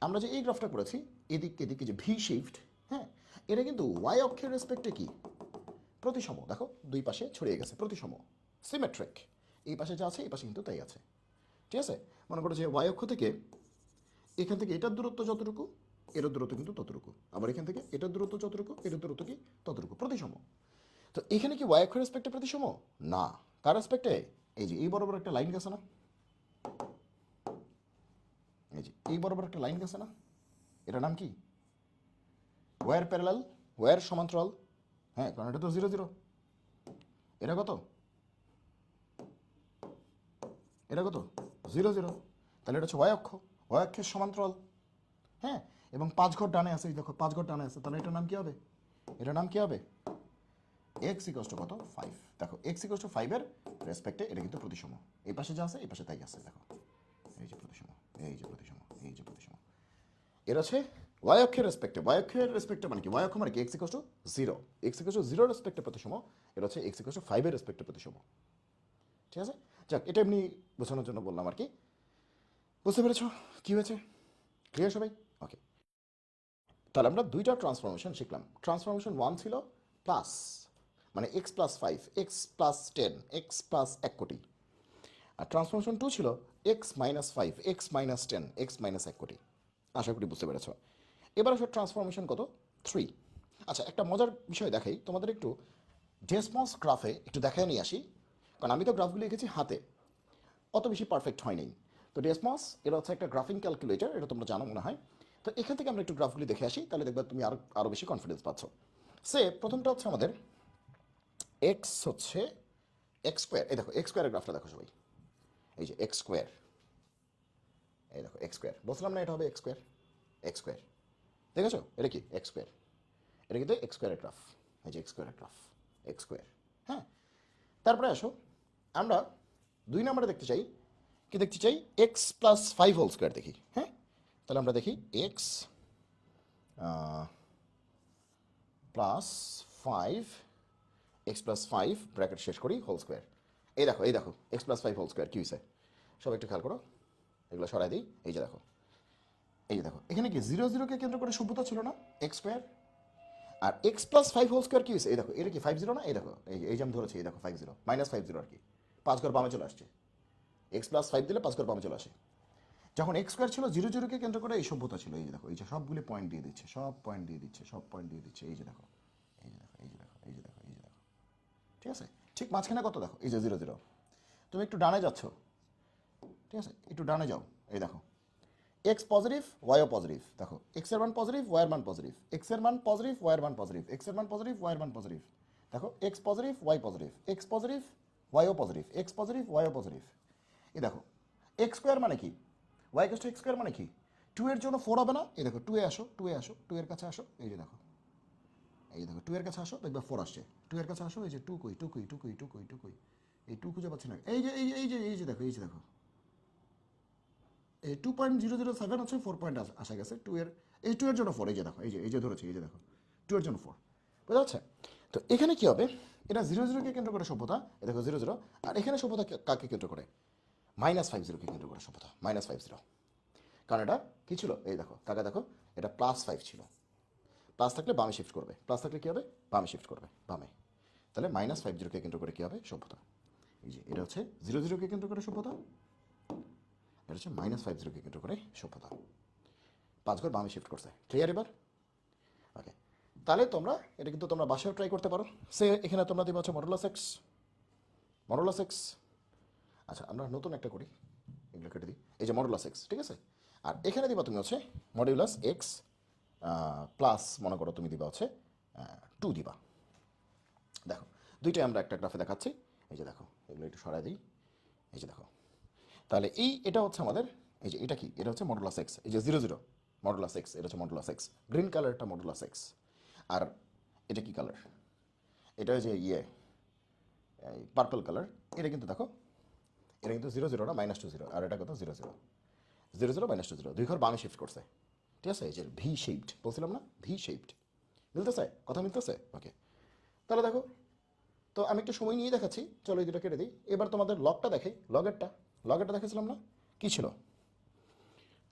আমরা যে এই গ্রাফটা করেছি এদিকে যে ভি শিফট, হ্যাঁ, এটা কিন্তু ওয়াই অক্ষের রেসপেক্টে কি প্রতিসম। দেখো দুই পাশে ছড়িয়ে গেছে, প্রতিসম, সিমেট্রিক। এই পাশে যা আছে এই পাশে কিন্তু তাই আছে, ঠিক আছে। মনে করো যে ওয়াই অক্ষ থেকে এখান থেকে এটার দূরত্ব যতটুকু, এটার দূরত্ব কিন্তু ততটুকু, আবার এখান থেকে এটার দূরত্ব যতটুকু, এটার দূরত্ব কি ততটুকু, প্রতিসম। তো এখানে কি ওয়াই অক্ষের রেসপেক্টে প্রতিসম না, কার রেসপেক্টে, এই যে এই বরাবর একটা লাইন গেছে না, এই যে এই বরাবর একটা লাইন গেছে না, এটার নাম কি ওয়ার প্যারালাল, ওয়ার সমান্তরাল, হ্যাঁ, কারণ এটা তো 0 0। এটা কত, এটা কত 0 0, তাহলে এটা হচ্ছে ওয়াই অক্ষ, ওয়াই অক্ষের সমান্তরাল, হ্যাঁ। এবং 5 ঘর ডানে আছে, এই দেখো 5 ঘর ডানে আছে, তাহলে এটার নাম কি হবে, এটার নাম কি হবে এক্স ইকোয়াস টু কত 5। দেখো এক্স ইকোয়াস টু 5 এর রেসপেক্টে এটা কিন্তু প্রতিসম, এই পাশে যা আছে এই পাশে তাই আছে, দেখো এই যে প্রতিসম, এই যে প্রতিসম, এই যে প্রতিসম। এর আছে ওয়াই অক্ষের রেসপেক্টে, ওয়াই অক্ষের রেসপেক্টে মানে কি, ওয়াই অক্ষ মানে কি x equals to 0, x equals to 0 রেসপেক্টে প্রতিসম। এটা হচ্ছে এক্স ইকোয়াস টু 5 এর রেসপেক্টে প্রতিসম, ঠিক আছে। যাক, এটা এমনি বোঝানোর জন্য বললাম আর কি। বুঝতে পেরেছো কি হয়েছে, ক্লিয়ার সবাই? ওকে, তাহলে আমরা দুইটা ট্রান্সফরমেশন শিখলাম। ট্রান্সফরমেশন 1 ছিল প্লাস, মানে x plus 5, x plus 10, x plus 1 কোটি। আর ট্রান্সফরমেশন 2 ছিল x minus 5, x minus 10, x minus 1 কোটি। আশা করি বুঝতে পেরেছ। এবার আসলে ট্রান্সফরমেশন কত 3। আচ্ছা, একটা মজার বিষয় দেখাই তোমাদের, একটু ডেসমস গ্রাফে একটু দেখায় নিয়ে আসি, কারণ আমি তো গ্রাফগুলি লিখেছি হাতে, অত বেশি পারফেক্ট হয়নি। তো ডেসমস এটা হচ্ছে একটা গ্রাফিং ক্যালকুলেটর, এটা তোমরা জানো মনে হয়। তো এখান থেকে আমরা একটু গ্রাফগুলি দেখে আসি, তাহলে দেখবে তুমি আরও বেশি কনফিডেন্স পাচ্ছ। সে প্রথমটা হচ্ছে আমাদের এক্স হচ্ছে এক্স স্কোয়ার, এই দেখো এক্স স্কোয়ারের গ্রাফটা দেখো সবাই, এই যে এক্স স্কোয়ার, এই দেখো এক্স স্কোয়ার, বলছিলাম না এটা হবে এক্স স্কোয়ার, এক্স স্কোয়ার, দেখেছো এটা কি এক্স স্কোয়ার, এটা কিন্তু এক্স স্কোয়ারের গ্রাফ, এই যে এক্স স্কোয়ারের গ্রাফ, এক্স স্কোয়ার, হ্যাঁ। তারপরে আসো আমরা 2 নম্বরে দেখতে চাই, কি দেখতে চাই এক্স প্লাস 5 হোল স্কোয়ার দেখি, হ্যাঁ। তাহলে আমরা দেখি x plus 5, x plus 5 bracket শেষ করি হোল স্কোয়ার। এই দেখো এক্স প্লাস 5 হোল স্কোয়ার কী হয়েছে, সব একটু খেয়াল করো, এগুলো সরাই দিই। এই যে দেখো, এই যে দেখো এখানে কি 0 0কে কেন্দ্র করে সভ্যতা ছিল না এক্স স্কোয়ার, আর এক্স প্লাস 5 হোল স্কোয়ার কী হয়েছে, এই দেখো এটা কি 5 0 না, এই দেখো এই যে আমি ধরেছি, এই দেখো 5 0, মাইনাস 5 0 আর কি, 5 ঘর বামে চলে আসছে, এক্স প্লাস 5 দিলে 5 ঘর বামে চলে আসে। যখন এক্স স্কোয়ার ছিল 0 0কে কেন্দ্র করে এই সভ্যতা ছিল, এই যে দেখো এই যে সবগুলি পয়েন্ট দিয়ে দিচ্ছে, সব পয়েন্ট দিয়ে দিচ্ছে, সব পয়েন্ট দিয়ে দিচ্ছে, এই যে দেখো, এই যে দেখো, এই যে দেখো, এই যে দেখো, এই যে দেখো, ঠিক আছে। ঠিক মাঝখানে কত দেখো, এই যে 0 0, তুমি একটু ডানে যাচ্ছ, ঠিক আছে, একটু ডানে যাও, এই দেখো এক্স পজিটিভ, ওয়াইও পজিটিভ, দেখো এক্স এর মান পজিটিভ, ওয়াইয়ের মান পজিটিভ, এক্স এর মান পজিটিভ, ওয়াইয়ের মান পজিটিভ, এক্স এর মান পজিটিভ, ওয়াইয়ের মান পজিটিভ, দেখো X positive, Y positive, X positive, ওয়াইও পজিটিভ, এক্স পজিটিভ, ওয়াইও পজিটিভ। এই দেখো এক্স স্কোয়ার মানে কি, Y equal to x square মানে কি, 2 এর জন্য 4 হবে না, এই দেখো 2 এ আসো, 2 এ আসো, 2 এর কাছে আসো, এই যে দেখো, এই দেখো 2 এর কাছে আসো, দেখবে 4 আসছে, 2 এর কাছে আসো, এই যে 2 কই, 2 কই, 2 কই, 2 কই, 2 কই, এই 2 খুঁজে পাচ্ছি না, এই যে এই যে দেখো, এই যে দেখো এই 2.007 হচ্ছে 4 পয়েন্ট আসা গেছে, 2 এর, এই 2 এর জন্য 4, এই যে দেখো, এই যে ধরেছি, এই যে দেখো 2 এর জন্য 4, বোঝা যাচ্ছে। তো এখানে কি হবে, এটা 0 0কে কেন্দ্র করে সভ্যতা, এই দেখো 0 0, আর এখানে সভ্যতা কাকে কেন্দ্র করে, মাইনাস 5 0কে কেন্দ্র করে সভ্যতা, মাইনাস 5 0। কারণ এটা কী ছিল, এই দেখো তাকে দেখো, এটা প্লাস 5 ছিল, প্লাস থাকলে বামে শিফট করবে, প্লাস থাকলে কী হবে বামে শিফট করবে, বামে। তাহলে মাইনাস 5 0কে কেন্দ্র করে কী হবে সভ্যতা, এই যে এটা হচ্ছে 0 0কে কেন্দ্র করে সভ্যতা, এটা হচ্ছে মাইনাস 5 0কে কেন্দ্র করে সভ্যতা, 5 ঘর বামে শিফট করছে, ক্লিয়ার এবার? ওকে, তাহলে তোমরা এটা কিন্তু তোমরা বাসায় ট্রাই করতে পারো। সে এখানে তোমরা দিবা হচ্ছে মডুলাস এক্স, মডুলাস এক্স। আচ্ছা আমরা নতুন একটা করি, এগুলো কেটে দিই, এই যে মডুলাস এক্স, ঠিক আছে। আর এখানে দিবা তুমি হচ্ছে মডুলাস এক্স প্লাস, মনে করো তুমি দিবা হচ্ছে 2 দিবা। দেখো দুইটাই আমরা একটা গ্রাফে দেখাচ্ছি, এই যে দেখো এগুলো একটু সরাই দিই, এই যে দেখো, তাহলে এটা হচ্ছে আমাদের, এই যে এটা কি, এটা হচ্ছে মডুলাস এক্স, এই যে 0 0 মডুলাস এক্স, এটা হচ্ছে মডুলাস এক্স, গ্রিন কালারটা মডুলাস এক্স। আর এটা কি কালার, এটা যে পার্পল কালার, এটা কিন্তু দেখো, এটা কিন্তু 0 0 না, -2 0, আর এটা কত 0 0, 0 0 -2 0, 2 ঘর বামে শিফট করছে, ঠিক আছে। এই যে ভি শেপড বলছিলাম না, ভি শেপড, মিলতেছে? কথা মিলতেছে? ওকে, তাহলে দেখো, তো আমি একটু সময় নিয়ে দেখাচ্ছি, চলো এই দুটো কেটে দিই। এবার তোমাদের লগটা দেখে, লগেরটা দেখেছিলাম না? কি ছিল?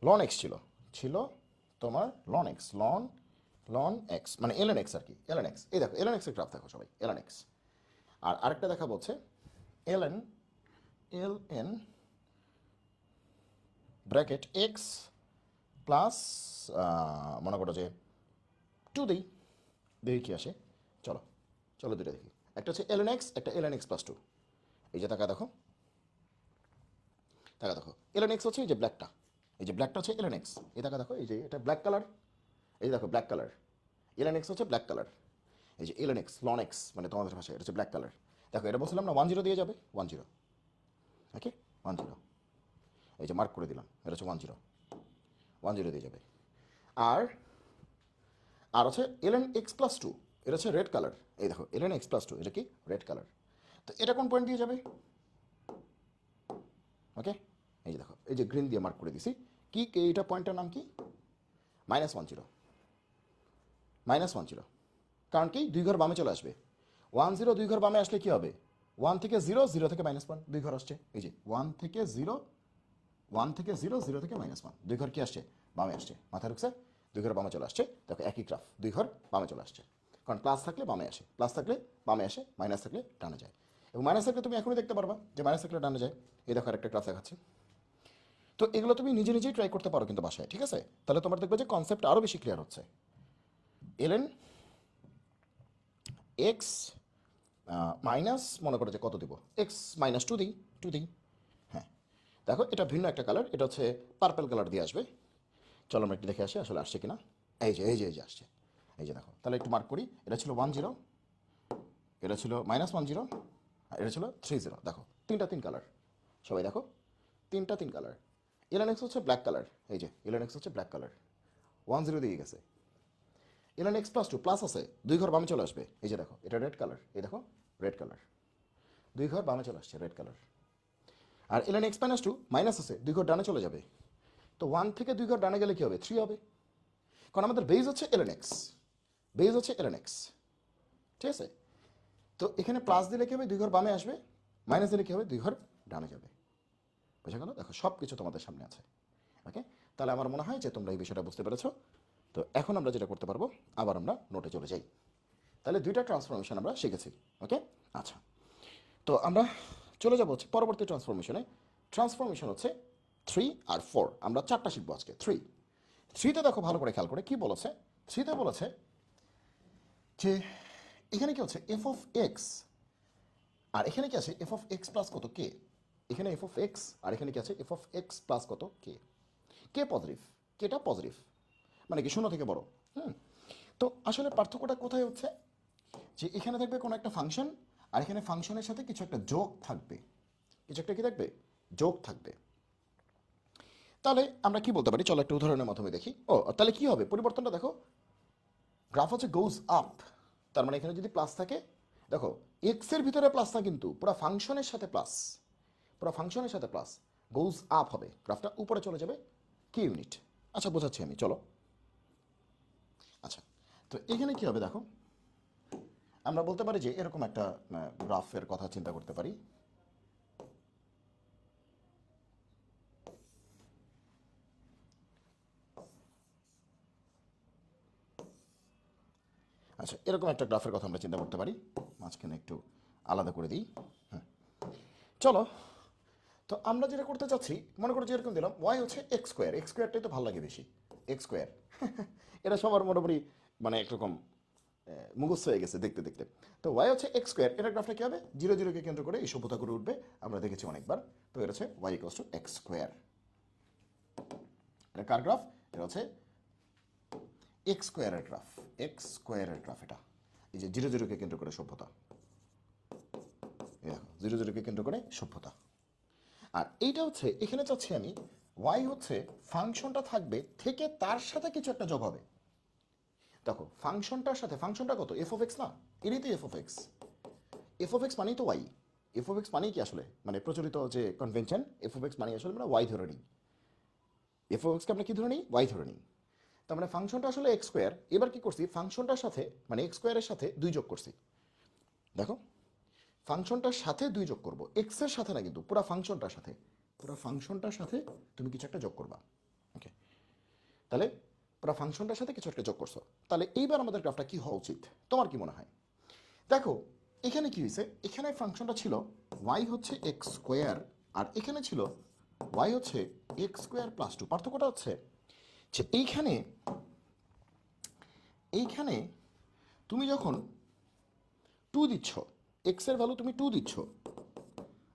লন এক্স ছিল, ছিল তোমার লন এক্স, লন এক্স মানে এল এন এক্স আর কি, এল এন এক্স। এই দেখো এল এন এক্সের গ্রাফ দেখো সবাই, এল এন এক্স। আর আরেকটা দেখা বলছে L N bracket x plus, মনে করো যে 2 দিই, দেখি কি আসে। চলো চলো দুটো দেখি। একটা হচ্ছে এল এন এক্স, একটা এল এন এক্স প্লাস 2। এই যে টাকা দেখো, টাকা দেখো, এল এন এক্স হচ্ছে এই যে ব্ল্যাকটা, এই যে ব্ল্যাকটা হচ্ছে এল এন এক্স। এই টাকা দেখো, এই যে এটা ব্ল্যাক কালার, এই যে দেখো black colour, L N x হচ্ছে ব্ল্যাক কালার। এই যে L N x, loan x মানে তোমাদের ভাষায় এটা হচ্ছে ব্ল্যাক কালার। দেখো এটা বলছিলাম না 1 0 দিয়ে যাবে, 1 0, ওকে 1 0, এই যে মার্ক করে দিলাম, এটা হচ্ছে 1 0, 1 0 দিয়ে যাবে। আর আর হচ্ছে এল এন এক্স প্লাস 2, এটা হচ্ছে রেড কালার। এই দেখো এল এন এক্স প্লাস 2, এটা কি রেড কালার। তো এটা কোন পয়েন্ট দিয়ে যাবে? ওকে, এই যে দেখো, এই যে গ্রিন দিয়ে মার্ক করে দিছি, কি এইটা পয়েন্টটার নাম কি? -1 0, -1 0। কারণ কি 2 ঘর বামে চলে আসবে, 1 0 2 ঘর বামে আসলে কি হবে? 1 থেকে 0, 0 থেকে -1, 2 ঘর আসছে। এই যে 1 থেকে 0, 1 থেকে 0, 0 থেকে -1, 2 ঘর কি আসছে? বামে আসছে। মাথায় ঢুকছে? 2 ঘর বামে চলে আসছে। দেখো একই গ্রাফ, 2 ঘর বামে চলে আসছে। কারণ প্লাস থাকলে বামে আসে, প্লাস থাকলে বামে আসে, মাইনাস থাকলে ডানে যায়। এবং মাইনাস থাকলে তুমি এখনই দেখতে পারবা যে মাইনাস থাকলে ডানে যায়। এই দেখো একটা গ্রাফ দেখাচ্ছে। তো এগুলো তুমি নিজে নিজেই ট্রাই করতে পারো কিন্তু বাসায়, ঠিক আছে? তাহলে তোমার দেখবে যে কনসেপ্ট আরও বেশি ক্লিয়ার হচ্ছে। এলএন এক্স মাইনাস, মনে করো যে কত দিব, এক্স -2 দিই, 2 দিই। হ্যাঁ, দেখো এটা ভিন্ন একটা কালার, এটা হচ্ছে পার্পল কালার দিয়ে আসবে। চলো আমরা একটু দেখে আসি আসলে আসছে কিনা। এই যে আসছে, এই যে দেখো। তাহলে একটু মার্ক করি, এটা ছিল 1 0, এটা ছিল -1 0, আর এটা ছিল 3 0। দেখো তিনটা 3 কালার, সবাই দেখো তিনটা 3 কালার। এলএন এক্স হচ্ছে ব্ল্যাক কালার, এই যে এলএন এক্স হচ্ছে ব্ল্যাক কালার, 1 0 দিয়ে গেছে। এলএন এক্স প্লাস 2 প্লাস আছে, 2 ঘর বামে চলে আসবে। এই যে দেখো এটা রেড কালার, এই দেখো রেড কালার, 2 ঘর বামে চলে আসছে, রেড কালার। আর এলএন এক্স -2 মাইনাস আছে, 2 ঘর ডানে চলে যাবে। তো 1 থেকে 2 ঘর ডানে গেলে কি হবে? 3 হবে। কারণ আমাদের বেজ হচ্ছে এলএন এক্স, বেজ হচ্ছে এলএন এক্স, ঠিক আছে? তো এখানে প্লাস দিলে কি হবে? 2 ঘর বামে আসবে, মাইনাস দিলে কি হবে? 2 ঘর ডানে যাবে। বুঝা গেল? দেখো সব কিছু তোমাদের সামনে আছে। ওকে, তাহলে আমার মনে হয় যে তোমরা এই বিষয়টা বুঝতে পেরেছো। তো এখন আমরা যেটা করতে পারবো, আবার আমরা নোটে চলে যাই। তাহলে 2টা ট্রান্সফরমেশন আমরা শিখেছি। ওকে, আচ্ছা, তো আমরা চলে যাবো হচ্ছে পরবর্তী ট্রান্সফরমেশনে। ট্রান্সফরমেশন হচ্ছে 3 আর 4, আমরা 4টা শিখবো আজকে। 3তে দেখো ভালো করে খেয়াল করে কি বলেছে। 3তে বলেছে যে এখানে কি হচ্ছে এফ অফ এক্স, আর এখানে কি আছে এফ অফ এক্স প্লাস কত কে। এখানে এফ অফ এক্স, আর এখানে কি আছে এফ অফ এক্স প্লাস কত কে। কে পজিটিভ, কেটা পজিটিভ, মানে কি 0 থেকে বড়। হুম, তো আসলে পার্থক্যটা কোথায় হচ্ছে, যে এখানে থাকবে কোনো একটা ফাংশন, আর এখানে ফাংশনের সাথে কিছু একটা যোগ থাকবে, কিছু একটা কি থাকবে, যোগ থাকবে। তাহলে আমরা কি বলতে পারি, চলো একটা উদাহরণের মাধ্যমে দেখি। ও তাহলে কি হবে, পরিবর্তনটা দেখো, গ্রাফ হচ্ছে গোজ আপ। তার মানে এখানে যদি প্লাস থাকে, দেখো এক্স এর ভিতরে প্লাস না, কিন্তু পুরো ফাংশনের সাথে প্লাস, পুরো ফাংশনের সাথে প্লাস, গোজ আপ হবে, গ্রাফটা উপরে চলে যাবে কি ইউনিট। আচ্ছা বোঝাচ্ছি আমি, চলো। আচ্ছা, তো এখানে কি হবে দেখো, আমরা বলতে পারি যে এরকম একটা গ্রাফের কথা চিন্তা করতে পারি। আচ্ছা, এরকম একটা গ্রাফের কথা আমরা চিন্তা করতে পারি। মাঝখানে একটু আলাদা করে দিই। হ্যাঁ, চলো। তো আমরা যেটা করতে চাচ্ছি, মনে করো যে এরকম দিলাম ওয়াই হচ্ছে এক্স স্কোয়ার, এক্স স্কোয়ারটাই তো ভালো লাগে বেশি, এক্স স্কোয়ার। এটা সবার মোটামুটি মানে একরকম মুখস্থ হয়ে গেছে দেখতে দেখতে। তো ওয়াই হচ্ছে এক্স স্কোয়ার, এটা গ্রাফটা কী হবে, 0 0কে কেন্দ্র করে এই সভ্যতা করে উঠবে, আমরা দেখেছি অনেকবার। তো এটা হচ্ছে Y equals to x square. এটা কার গ্রাফ? এটা হচ্ছে এক্স স্কোয়ারের গ্রাফ, এক্স স্কোয়ারের গ্রাফ এটা। এই যে 0 0কে কেন্দ্র করে সভ্যতা, এই দেখো 0 0কে কেন্দ্র করে সভ্যতা। আর এইটা হচ্ছে, এখানে চাচ্ছি আমি ওয়াই হচ্ছে ফাংশনটা থাকবে থেকে তার সাথে কিছু একটা যোগ হবে। দেখো ফাংশনটার সাথে, ফাংশনটা কত, এফ অফ এক্স না, এরই তো F of x. F of x মানেই তো ওয়াই। এফ অফ এক্স মানেই কি আসলে, মানে প্রচলিত যে কনভেনশন, এফ অফ এক্স মানেই আসলে আমরা ওয়াই ধরে নিই। এফ অফ এক্সকে আমরা কি ধরে নিই, ওয়াই ধরে নিই। তার মানে ফাংশনটা আসলে এক্স স্কোয়ার, এবার কি করছি ফাংশনটার সাথে মানে এক্স স্কোয়ারের সাথে 2 যোগ করছি। দেখো ফাংশনটার সাথে 2 যোগ করব, এক্সের সাথে না কিন্তু পুরো ফাংশনটার সাথে, পুরো ফাংশনটার সাথে তুমি কিছু একটা যোগ করবা। ওকে, তাহলে পুরো ফাংশনটার সাথে কিছু একটা যোগ করছো, তাহলে এইবার আমাদের গ্রাফটা কি হওয়া উচিত তোমার কি মনে হয়? দেখো এখানে কি হয়েছে, এখানে ফাংশনটা ছিল ওয়াই হচ্ছে এক্স স্কোয়ার, আর এখানে ছিল ওয়াই হচ্ছে এক্স স্কোয়ার প্লাস 2। পার্থক্যটা হচ্ছে যে এইখানে এইখানে তুমি যখন 2 দিচ্ছ, এক্স এর ভ্যালু তুমি 2 দিচ্ছ,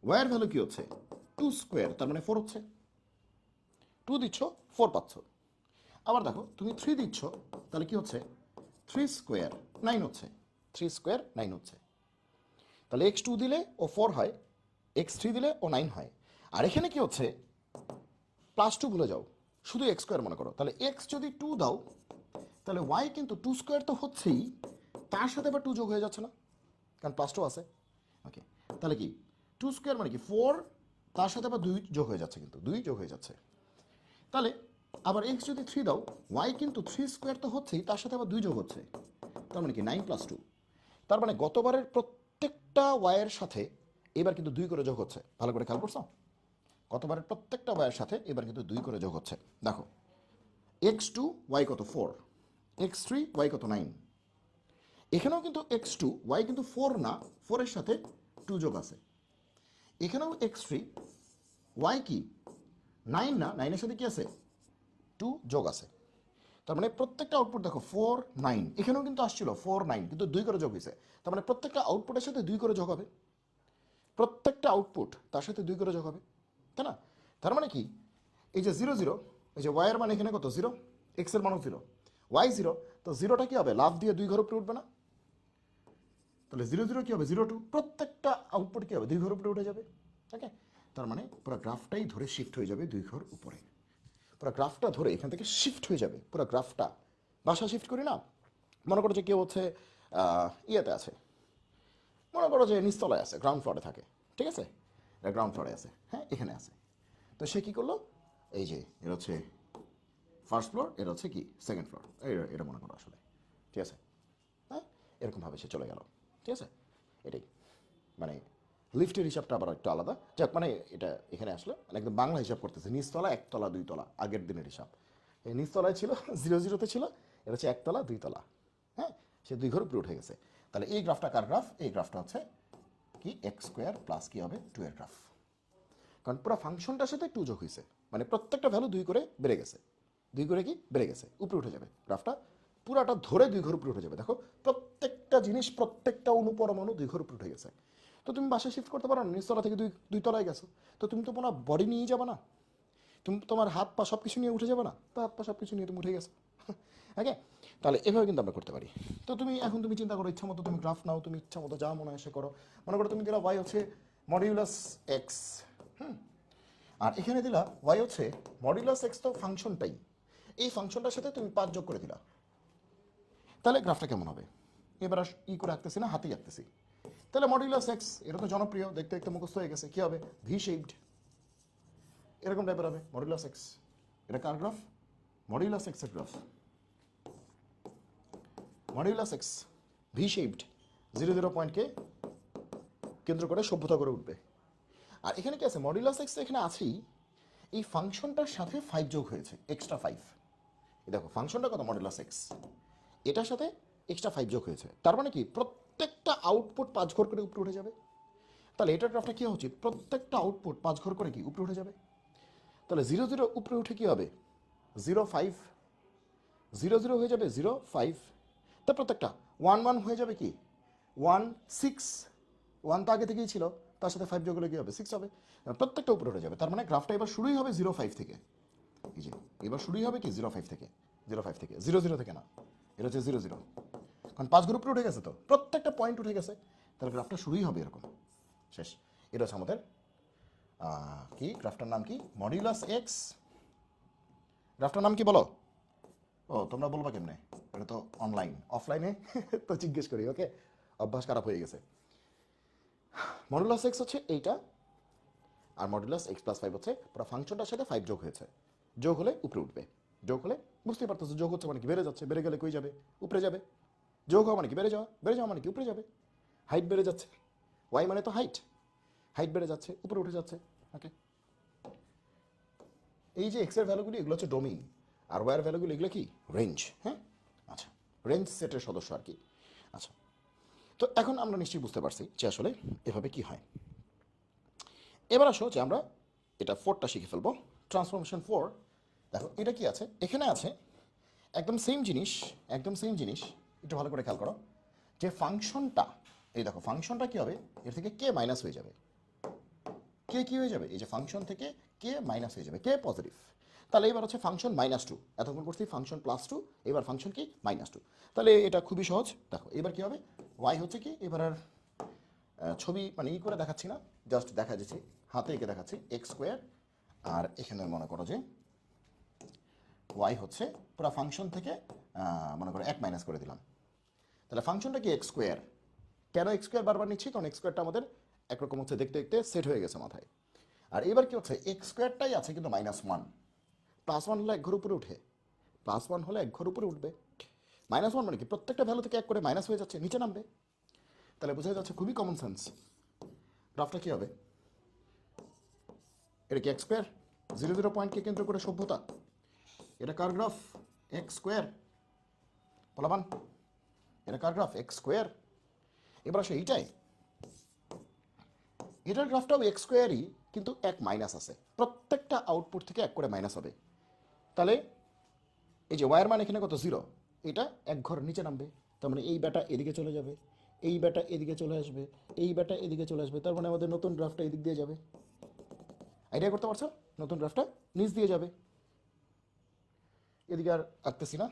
ওয়াই এর ভ্যালু কি হচ্ছে 2 স্কোয়ার, তার মানে 4 হচ্ছে। 2 দিচ্ছ 4 পাচ্ছ। আবার দেখো তুমি 3 দিচ্ছ, তাহলে কি হচ্ছে 3 স্কোয়ার 9 হচ্ছে, 3 স্কোয়ার 9 হচ্ছে। তাহলে এক্স 2 দিলে ও 4 হয়, এক্স 3 দিলে ও 9 হয়। আর এখানে কি হচ্ছে প্লাস 2 ভুলে যাও, শুধু এক্স স্কোয়ার মনে করো। তাহলে এক্স যদি 2 দাও, তাহলে ওয়াই কিন্তু 2 স্কোয়ার তো হচ্ছেই, তার সাথে আবার 2 যোগ হয়ে যাচ্ছে না, কারণ প্লাস 2 আছে। ওকে, তাহলে কি 2 স্কোয়ার মানে কি 4, তার সাথে আবার 2 যোগ হয়ে যাচ্ছে, কিন্তু 2 যোগ হয়ে যাচ্ছে। তাহলে আবার এক্স যদি 3 দাও, ওয়াই কিন্তু 3 স্কোয়ার তো হচ্ছেই, তার সাথে আবার 2 যোগ হচ্ছে, তার মানে কি 9 প্লাস 2। তার মানে গতবারের প্রত্যেকটা ওয়াইয়ের সাথে এবার কিন্তু 2 করে যোগ হচ্ছে। ভালো করে খেয়াল করছো, গতবারের প্রত্যেকটা ওয়াইয়ের সাথে এবার কিন্তু 2 করে যোগ হচ্ছে। দেখো এক্স 2 ওয়াই কত 4, এক্স 3 ওয়াই কত 9, এখানেও কিন্তু এক্স 2 ওয়াই কিন্তু 4 না, 4 এর সাথে 2 যোগ আছে। এখানেও এক্স 3 ওয়াই কি 9 না, 9 এর সাথে কি আছে 2 যোগ আছে। তার মানে প্রত্যেকটা আউটপুট দেখো 4 9, এখানেও কিন্তু আসছিল 4 9, কিন্তু 2 করে যোগ হয়েছে। তার মানে প্রত্যেকটা আউটপুটের সাথে 2 করে যোগ হবে, প্রত্যেকটা আউটপুট তার সাথে 2 করে যোগ হবে, তাই না? তার মানে কি এই যে 0 0, এই যে ওয়াই এর মান এখানে কত 0, এক্স এর মানও 0, ওয়াই 0, তো 0টা কি হবে লাভ দিয়ে 2 ঘর উপরে উঠবে না? তাহলে 0 0 কি হবে 0 2, প্রত্যেকটা আউটপুট কি হবে 2 ঘর উপরে উঠে যাবে। ওকে, তার মানে পুরো গ্রাফটাই ধরে শিফট হয়ে যাবে 2 ঘর উপরে, পুরো গ্রাফটা ধরে এখান থেকে শিফট হয়ে যাবে পুরো গ্রাফটা। বাসা শিফট করি না, মনে করো যে কেউ হচ্ছে ইয়েতে আছে, মনে করো যে নিচতলায় আছে, গ্রাউন্ড ফ্লোরে থাকে, ঠিক আছে, গ্রাউন্ড ফ্লোরে আছে, হ্যাঁ এখানে আছে। তো সে কী করলো, এই যে এটা হচ্ছে ফার্স্ট ফ্লোর, এটা হচ্ছে কি সেকেন্ড ফ্লোর, এটা মনে করো আসলে, ঠিক আছে, হ্যাঁ এরকমভাবে সে চলে গেল, ঠিক আছে। এটাই মানে লিফটের হিসাবটা আবার একটু আলাদা, যাক মানে এটা এখানে আসলে মানে একদম বাংলা হিসাব করতেছে, নিচতলা একতলা 2 তলা, আগের দিনের হিসাব। এই নিচতলায় ছিল 0 0-তে ছিল, এটা হচ্ছে একতলা 2 তলা, হ্যাঁ সে 2 ঘর উপরে উঠে গেছে। তাহলে এই গ্রাফটা কার গ্রাফ, এই গ্রাফটা হচ্ছে কি এক্স স্কোয়ার প্লাস কি হবে 2 এর গ্রাফ, কারণ পুরো ফাংশনটার সাথে 2 যোগ হয়েছে, মানে প্রত্যেকটা ভ্যালু 2 করে বেড়ে গেছে, 2 করে কি বেড়ে গেছে, উপরে উঠে যাবে গ্রাফটা, পুরাটা ধরে 2 ঘর উপরে উঠে যাবে। দেখো প্রত্যেকটা জিনিস, প্রত্যেকটা অনুপরমাণু 2 ঘর উপরে উঠে গেছে। তো তুমি বাসায় শিফট করতে পারো না, নিচতলা থেকে দুই তলায় গেছো, তো তুমি তো পুরো বডি নিয়ে যাবে না, তুমি তোমার হাত পা সব কিছু নিয়ে উঠে যাবে না, তো হাত পা সব কিছু নিয়ে তুমি উঠে গেছো। ওকে, তাহলে এভাবে কিন্তু আমরা করতে পারি। তো তুমি এখন তুমি চিন্তা করো, ইচ্ছা মতো তুমি গ্রাফ নাও, তুমি ইচ্ছা মতো যা মনে হয় সে করো। মনে করো তুমি দিলা ওয়াই হচ্ছে মডিউলাস এক্স, আর এখানে দিলা ওয়াই হচ্ছে মডিউলাস এক্স, তো ফাংশনটাই, এই ফাংশনটার সাথে তুমি 5 যোগ করে দিলা, তাহলে গ্রাফটা কেমন হবে? এবার ই করে আঁকতেছি না, হাতেই আঁকতেছি। তাহলে মডিউলাস এক্স, এটা তো জনপ্রিয়, দেখতে দেখতে মুখস্থ হয়ে গেছে, কী হবে ভি শেপড, এরকম টাইপের হবে মডিউলাস এক্স। এটা কার গ্রাফ? মডিউলাস এক্স এর graph, modulus x V shaped, 0 0 পয়েন্টকে কেন্দ্র করে সভ্যতা করে উঠবে। আর এখানে কি আছে, মডিউলাস এক্স এখানে আছেই, এই ফাংশনটার সাথে 5 যোগ হয়েছে, এক্সট্রা 5। এই দেখো ফাংশনটা কত মডুলাস এক্স, এটার সাথে এক্সট্রা 5 যোগ হয়েছে, তার মানে কি প্রত্যেকটা আউটপুট 5 ঘর করে উপরে উঠে যাবে। তাহলে এটার গ্রাফটা কী হচ্ছে, প্রত্যেকটা আউটপুট 5 ঘর করে কি উপরে উঠে যাবে। তাহলে 0 0 উপরে উঠে কী হবে 0 5, 0 0 হয়ে যাবে 0 5, তার প্রত্যেকটা 1 1 হয়ে যাবে কি 1 6, 1 তো আগে থেকেই ছিল, তার সাথে 5 যোগ হলে কী হবে 6 হবে, প্রত্যেকটা উপরে উঠে যাবে। তার মানে গ্রাফটা এবার শুরুই হবে 0 5 থেকে, এই যে এবার শুরুই হবে কি 0 5 থেকে, 0 5 থেকে, 0 0 থেকে না, এটা হচ্ছে 0 0, কারণ 5 গ্রুপে উঠে গেছে, তো প্রত্যেকটা পয়েন্ট উঠে গেছে, তাহলে গ্রাফটা শুরুই হবে এরকম, শেষ। এটা হচ্ছে আমাদের কি গ্রাফটার নাম কি মডিউলাস এক্স, গ্রাফটার নাম কি বলো? ও তোমরা বলবা কেমনে, এটা তো অনলাইন, অফলাইনে তো জিজ্ঞেস করি, ওকে অভ্যাস খারাপ হয়ে গেছে। মডুলাস এক্স হচ্ছে এইটা, আর মডুলাস এক্স প্লাস 5 হচ্ছে পুরো ফাংশনটার সাথে 5 যোগ হয়েছে, যোগ হলে উপরে উঠবে। যোগ হলে বুঝতেই পারতেছো যোগ হচ্ছে মানে কি বেড়ে যাচ্ছে, বেড়ে গেলে কই যাবে, উপরে যাবে। যোগ হওয়া মানে কি বেড়ে যাওয়া, বেড়ে যাওয়া মানে কি উপরে যাবে। হাইট বেড়ে যাচ্ছে, ওয়াই মানে তো হাইট, হাইট বেড়ে যাচ্ছে উপরে উঠে যাচ্ছে। ওকে, এই যে এক্সের ভ্যালুগুলি এগুলো হচ্ছে ডোমেইন, আর ওয়ার ভ্যালুগুলি এগুলো কি রেঞ্জ। হ্যাঁ, আচ্ছা, রেঞ্জ সেটের সদস্য আর কি। আচ্ছা, তো এখন আমরা নিশ্চয়ই বুঝতে পারছি যে আসলে এভাবে কি হয়। এবার আসো যে আমরা এটা ফোরটা শিখে ফেলবো, ট্রান্সফরমেশন ফোর। দেখো এটা কি আছে, এখানে আছে একদম সেম জিনিস, একদম সেম জিনিস। একটু ভালো করে খেয়াল করো যে ফাংশনটা, এই দেখো ফাংশনটা কি হবে, এর থেকে কে মাইনাস হয়ে যাবে। কে কি হয়ে যাবে, এই যে ফাংশন থেকে কে মাইনাস হয়ে যাবে, কে পজিটিভ। তাহলে এবার হচ্ছে ফাংশন মাইনাস টু, এতক্ষণ করছি ফাংশন প্লাস টু, এবার ফাংশন কি মাইনাস টু। তাহলে এটা খুবই সহজ। দেখো এবার কি হবে, ওয়াই হচ্ছে কি, এবার আর ছবি মানে ই করে দেখাচ্ছি না, জাস্ট দেখা যাচ্ছে হাতে এঁকে দেখাচ্ছি এক্স স্কোয়ার। আর এখানে মনে করো যে ওয়াই হচ্ছে পুরো ফাংশন থেকে মনে করো এক মাইনাস করে দিলাম। তাহলে ফাংশনটা কি এক্স স্কোয়ার। কেন এক্স স্কোয়ার বারবার নিচ্ছি, কারণ এক্স স্কোয়ারটা আমাদের একরকম হচ্ছে দেখতে দেখতে সেট হয়ে গেছে মাথায়। আর এবার কি হচ্ছে, এক্স স্কোয়ারটাই আছে কিন্তু মাইনাস ওয়ান। প্লাস ওয়ান হলে এক ঘর উপরে উঠে, প্লাস ওয়ান হলে এক ঘর উপরে উঠবে। মাইনাস ওয়ান মানে কি প্রত্যেকটা ভ্যালু থেকে এক করে মাইনাস হয়ে যাচ্ছে, নিচে নামবে। তাহলে বোঝা যাচ্ছে খুবই কমন সেন্স। গ্রাফটা কী হবে, এটা কি এক্স স্কোয়ার, জিরো জিরো পয়েন্টকে কেন্দ্র করে সভ্যতা। এটা কার গ্রাফ, এক্স স্কোয়ার। বলাবান, এটা কার গ্রাফ, এক্স স্কোয়ার। এবার আসে এইটাই, এটার গ্রাফটাও এক্স স্কোয়ারই, কিন্তু এক মাইনাস আছে, প্রত্যেকটা আউটপুট থেকে এক করে মাইনাস হবে। তাহলে এই যে ওয়ার মান এখানে কত, জিরো, এটা এক ঘর নিচে নামবে। তার মানে এই ব্যাটা এদিকে চলে যাবে, এই ব্যাটা এদিকে চলে আসবে, এই ব্যাটা এদিকে চলে আসবে। তার মানে আমাদের নতুন গ্রাফটা এদিক দিয়ে যাবে। আইডিয়া করতে পারছো, নতুন গ্রাফটা নিচ দিয়ে যাবে। এদিকে আর আঁকতেছি না,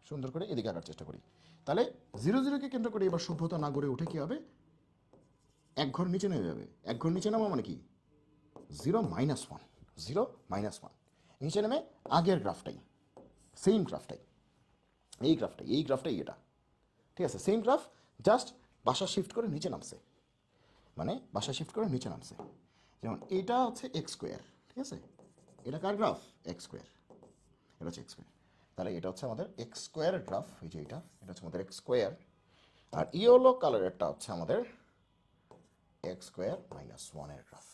সুন্দর করে এদিকে আঁকার চেষ্টা করি। তাহলে জিরো জিরোকে কেন্দ্র করে এবার সভ্যতা না গড়ে উঠে কি হবে, এক ঘর নিচে নেমে যাবে। এক ঘর নিচে নামা মানে কি, zero minus one, zero minus one, নিচে নেমে আগের গ্রাফটাই, সেম গ্রাফটাই, এই গ্রাফটাই, এই গ্রাফটাই এটা। ঠিক আছে, সেম গ্রাফ, জাস্ট বাসা শিফট করে নিচে নামছে, মানে বাসা শিফট করে নিচে নামছে। যেমন এটা হচ্ছে এক্স স্কোয়ার, ঠিক আছে, এটা কার গ্রাফ, এক্স স্কোয়ার, এটা হচ্ছে এক্স স্কোয়ার। তাহলে এটা হচ্ছে আমাদের এক্স স্কোয়ারের গ্রাফ, এই যে এটা হচ্ছে আমাদের এক্স স্কোয়ার। আর ইয়েলো কালারেরটা হচ্ছে আমাদের এক্স স্কোয়ার মাইনাস ওয়ানের গ্রাফ।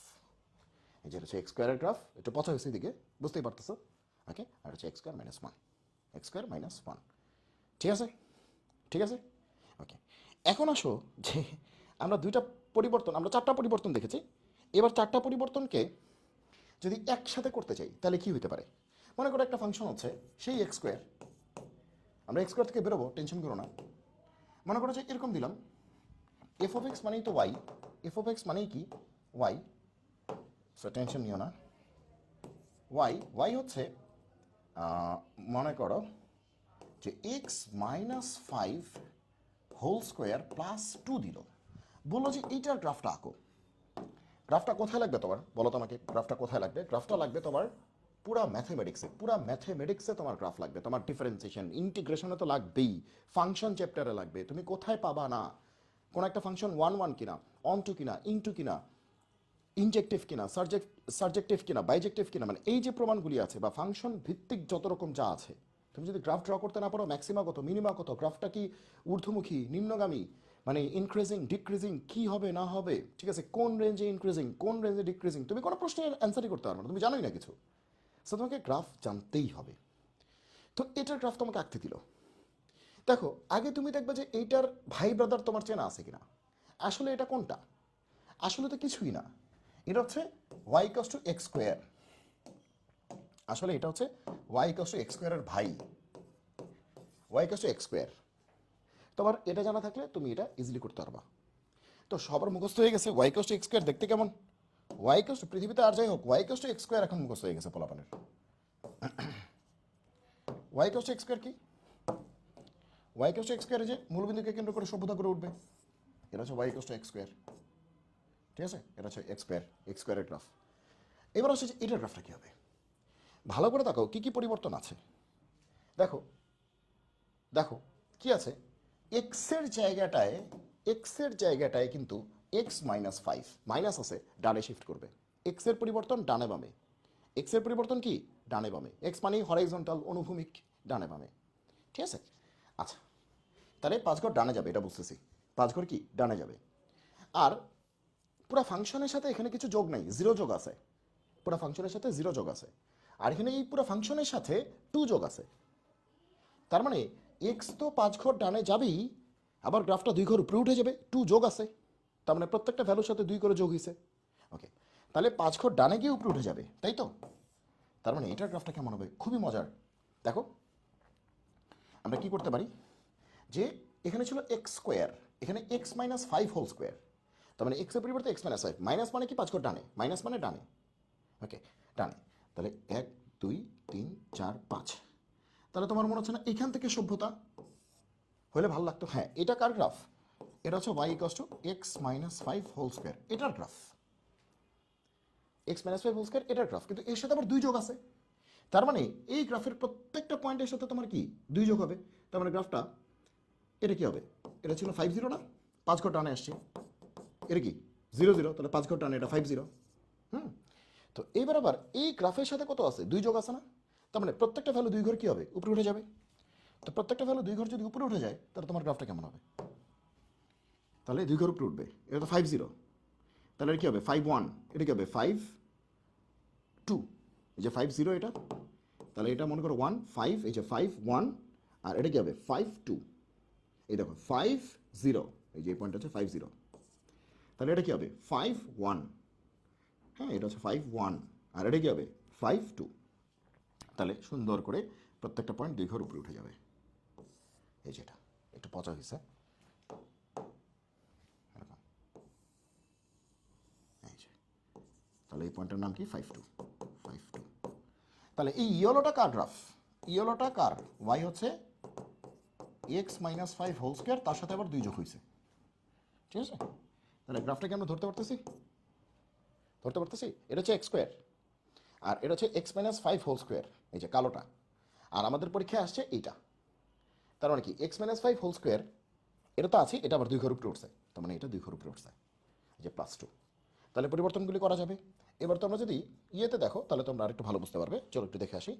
এই যে হচ্ছে এক্স স্কোয়ারের গ্রাফ, একটু পথা হয়েছে দিকে, বুঝতেই পারতেছো। ওকে, আর হচ্ছে x square minus one, x square minus one. ঠিক আছে, ঠিক আছে। ওকে, এখন আসো যে আমরা দুইটা পরিবর্তন, আমরা চারটা পরিবর্তন দেখেছি। এবার চারটা পরিবর্তনকে যদি একসাথে করতে চাই তাহলে কি হতে পারে। মনে করো একটা ফাংশন হচ্ছে সেই এক্স স্কোয়ার, আমরা এক্স স্কোয়ার থেকে বেরোবো, টেনশন করো না। মনে করো যে এরকম দিলাম, এফ অফ এক্স মানেই তো ওয়াই, এফ অফ এক্স মানেই কি ওয়াই, সো টেনশন নিও না। ওয়াই, ওয়াই হচ্ছে মনে করো যে X minus five whole square plus two দিল, বললো যে এইটার গ্রাফটা আঁকো। গ্রাফটা কোথায় লাগবে তোমার, বলো তো আমাকে, গ্রাফটা কোথায় লাগবে। গ্রাফটা লাগবে তোমার পুরা ম্যাথমেটিক্সে, পুরা ম্যাথমেটিক্সে তোমার গ্রাফ লাগবে। তোমার ডিফারেন্সিয়েশন ইন্টিগ্রেশনে তো লাগবেই, ফাংশন চ্যাপ্টারে লাগবে। তুমি কোথায় পাবা না, কোন একটা ফাংশন ওয়ান ওয়ান কিনা, অন টু কিনা, ইনটু কিনা, ইনজেক্টিভ কিনা, সাবজেক্টিভ কিনা, বাইজেক্টিভ কিনা, মানে এই যে প্রমাণগুলি আছে বা ফাংশন ভিত্তিক যত রকম যা আছে, তুমি যদি গ্রাফ ড্র করতে না পারো, ম্যাক্সিমা কত, মিনিমা কত, গ্রাফটা কি ঊর্ধ্বমুখী নিম্নগামী, মানে ইনক্রিজিং ডিক্রিজিং কি হবে না হবে, ঠিক আছে, কোন রেঞ্জে ইনক্রিজিং কোন রেঞ্জে ডিক্রিজিং, তুমি কোনো প্রশ্নের অ্যান্সারই করতে পারবে না, তুমি জানোই না কিছু। সো তোমাকে গ্রাফ জানতেই হবে। তো এটার গ্রাফ তোমাকে আঁকতে দিল। দেখো আগে তুমি দেখবে যে এইটার ভাই ব্রাদার তোমার চেনা আছে কিনা। আসলে এটা কোনটা, আসলে তো কিছুই না, এটা হচ্ছে Y equals to x square. আসলে এটা হচ্ছে ওয়াই ইকুয়ালস টু এক্স স্কোয়ারের ভাই, Y equals to x square. তোমার এটা জানা থাকলে তুমি এটা ইজিলি করতে পারবা। তো সবার মুখস্থ হয়ে গেছে y equals to x square দেখতে কেমন, ওয়াই ইকুয়ালস টু পৃথিবীতে আর যাই হোক y equals to x square এখন মুখস্থ হয়ে গেছে পোলাপানের। Y equals to x square কি, y equals to x square যে মূলবিন্দুকে কেন্দ্র করে সভ্যতা করে উঠবে, এটা হচ্ছে Y equals to x square. ঠিক আছে, এটা হচ্ছে এক্স স্কোয়ার, এক্স স্কোয়ারের গ্রাফ। এবার হচ্ছে যে এটার গ্রাফটা কী হবে, ভালো করে তাকাও কী কী পরিবর্তন আছে। দেখো দেখো কি আছে, এক্সের জায়গাটায়, এক্সের জায়গাটায় কিন্তু এক্স মাইনাস ফাইভ মাইনাস আছে, ডানে শিফট করবে। এক্সের পরিবর্তন ডানে বামে, এক্সের পরিবর্তন কি ডানে বামে, এক্স মানে হরাইজন্টাল অনুভূমিক ডানে বামে, ঠিক আছে? আচ্ছা, তাহলে 5 ঘর ডানে যাবে, এটা বুঝতেছি, 5 ঘর কি ডানে যাবে। আর পুরো ফাংশনের সাথে এখানে কিছু যোগ নাই, জিরো যোগ আছে, পুরো ফাংশনের সাথে জিরো যোগ আছে। আর এখানে এই পুরো ফাংশনের সাথে 2 যোগ আছে। তার মানে এক্স তো 5 ঘর ডানে যাবেই, আবার গ্রাফটা 2 ঘর উপরে উঠে যাবে, 2 যোগ আছে, তার মানে প্রত্যেকটা ভ্যালুর সাথে 2 করে যোগ হয়েছে। ওকে, তাহলে 5 ঘর ডানে গিয়ে উপরে উঠে যাবে, তাই তো? তার মানে এটার গ্রাফটা কেমন হবে? খুবই মজার। দেখো, আমরা কি করতে পারি, যে এখানে ছিল এক্স স্কোয়ার, এখানে এক্স মাইনাস 5 হোল স্কোয়ার, তার মানে এক্সের পরিবর্তে এক্স মাইনাস 5, মাইনাস মানে কি 5 ঘর ডানে, মাইনাস মানে ডানে। ওকে, ডানে। তাহলে 1 2 3 4 5, তাহলে তোমার মনে হচ্ছে না এখান থেকে সভ্যতা হলে ভালো লাগতো? হ্যাঁ, এটা কার গ্রাফ? এটা হচ্ছে y equals to x minus 5 whole square, এটার graph. X minus 5 whole square এটার গ্রাফ, কিন্তু এর সাথে আবার 2 যোগ আছে। তার মানে এই গ্রাফের প্রত্যেকটা পয়েন্টের সাথে তোমার কি 2 যোগ হবে। তার মানে গ্রাফটা এটা কি হবে? এটা ছিল 5 0 না, 5 ঘর টানে আসছে, এটা কি 0 0, তাহলে 5 ঘর টানে এটা 5 0। তো এইবার আবার এই গ্রাফের সাথে কত আছে? 2 যোগ আছে না? তার মানে প্রত্যেকটা ভ্যালু 2 ঘর কি হবে? উপরে উঠে যাবে। তো প্রত্যেকটা ভ্যালু 2 ঘর যদি উপরে উঠে যায়, তাহলে তোমার গ্রাফটা কেমন হবে? তাহলে 2 ঘর উপরে উঠবে, এটা তো 5 0, তাহলে এটা কি হবে? 5 1, এটা কি হবে? 5 2, এই যে 5 0 এটা, তাহলে এটা মনে করো 1 5, এই যে 5 1, আর এটা কি হবে? 5 2, এই দেখো 5 0, এই যে এই পয়েন্ট হচ্ছে 5 0, তাহলে এটা কি হবে? 5 1, হ্যাঁ এটা হচ্ছে 5 1, আর এটা কি হবে? 5 2, তাহলে সুন্দর করে প্রত্যেকটা পয়েন্ট 2 ঘর উপরে উঠে যাবে। এই যেটা একটু পচা হয়েছে এরকম, এই যে, তাহলে এই পয়েন্টের নাম কি? 5 2, 5 2। তাহলে এই ইয়েলোটা কার গ্রাফ? ইয়েলোটা কার? ওয়াই হচ্ছে এক্স মাইনাস 5 হোল স্কোয়ার, তার সাথে আবার 2 যোগ হয়েছে, ঠিক আছে? তাহলে গ্রাফটাকে আমরা ধরতে পারতেছি, ধরতে পারতেছি। এটা হচ্ছে এক্স স্কোয়ার, আর এটা হচ্ছে এক্স মাইনাস 5 হোল স্কোয়ার, এই যে কালোটা। আর আমাদের পরীক্ষায় আসছে এইটা, তার মানে কি এক্স মাইনাস 5 হোল স্কোয়ার, এটা তো আছে, এটা আবার 2 ঘর উপরে উঠছে, তার মানে এটা 2 ঘর উপরে উঠছে, এই যে +2। তাহলে পরিবর্তনগুলি করা যাবে। এবার তোমরা যদি ইয়েতে দেখো, তাহলে তোমরা আরেকটু ভালো বুঝতে পারবে। চলো একটু দেখে আসি,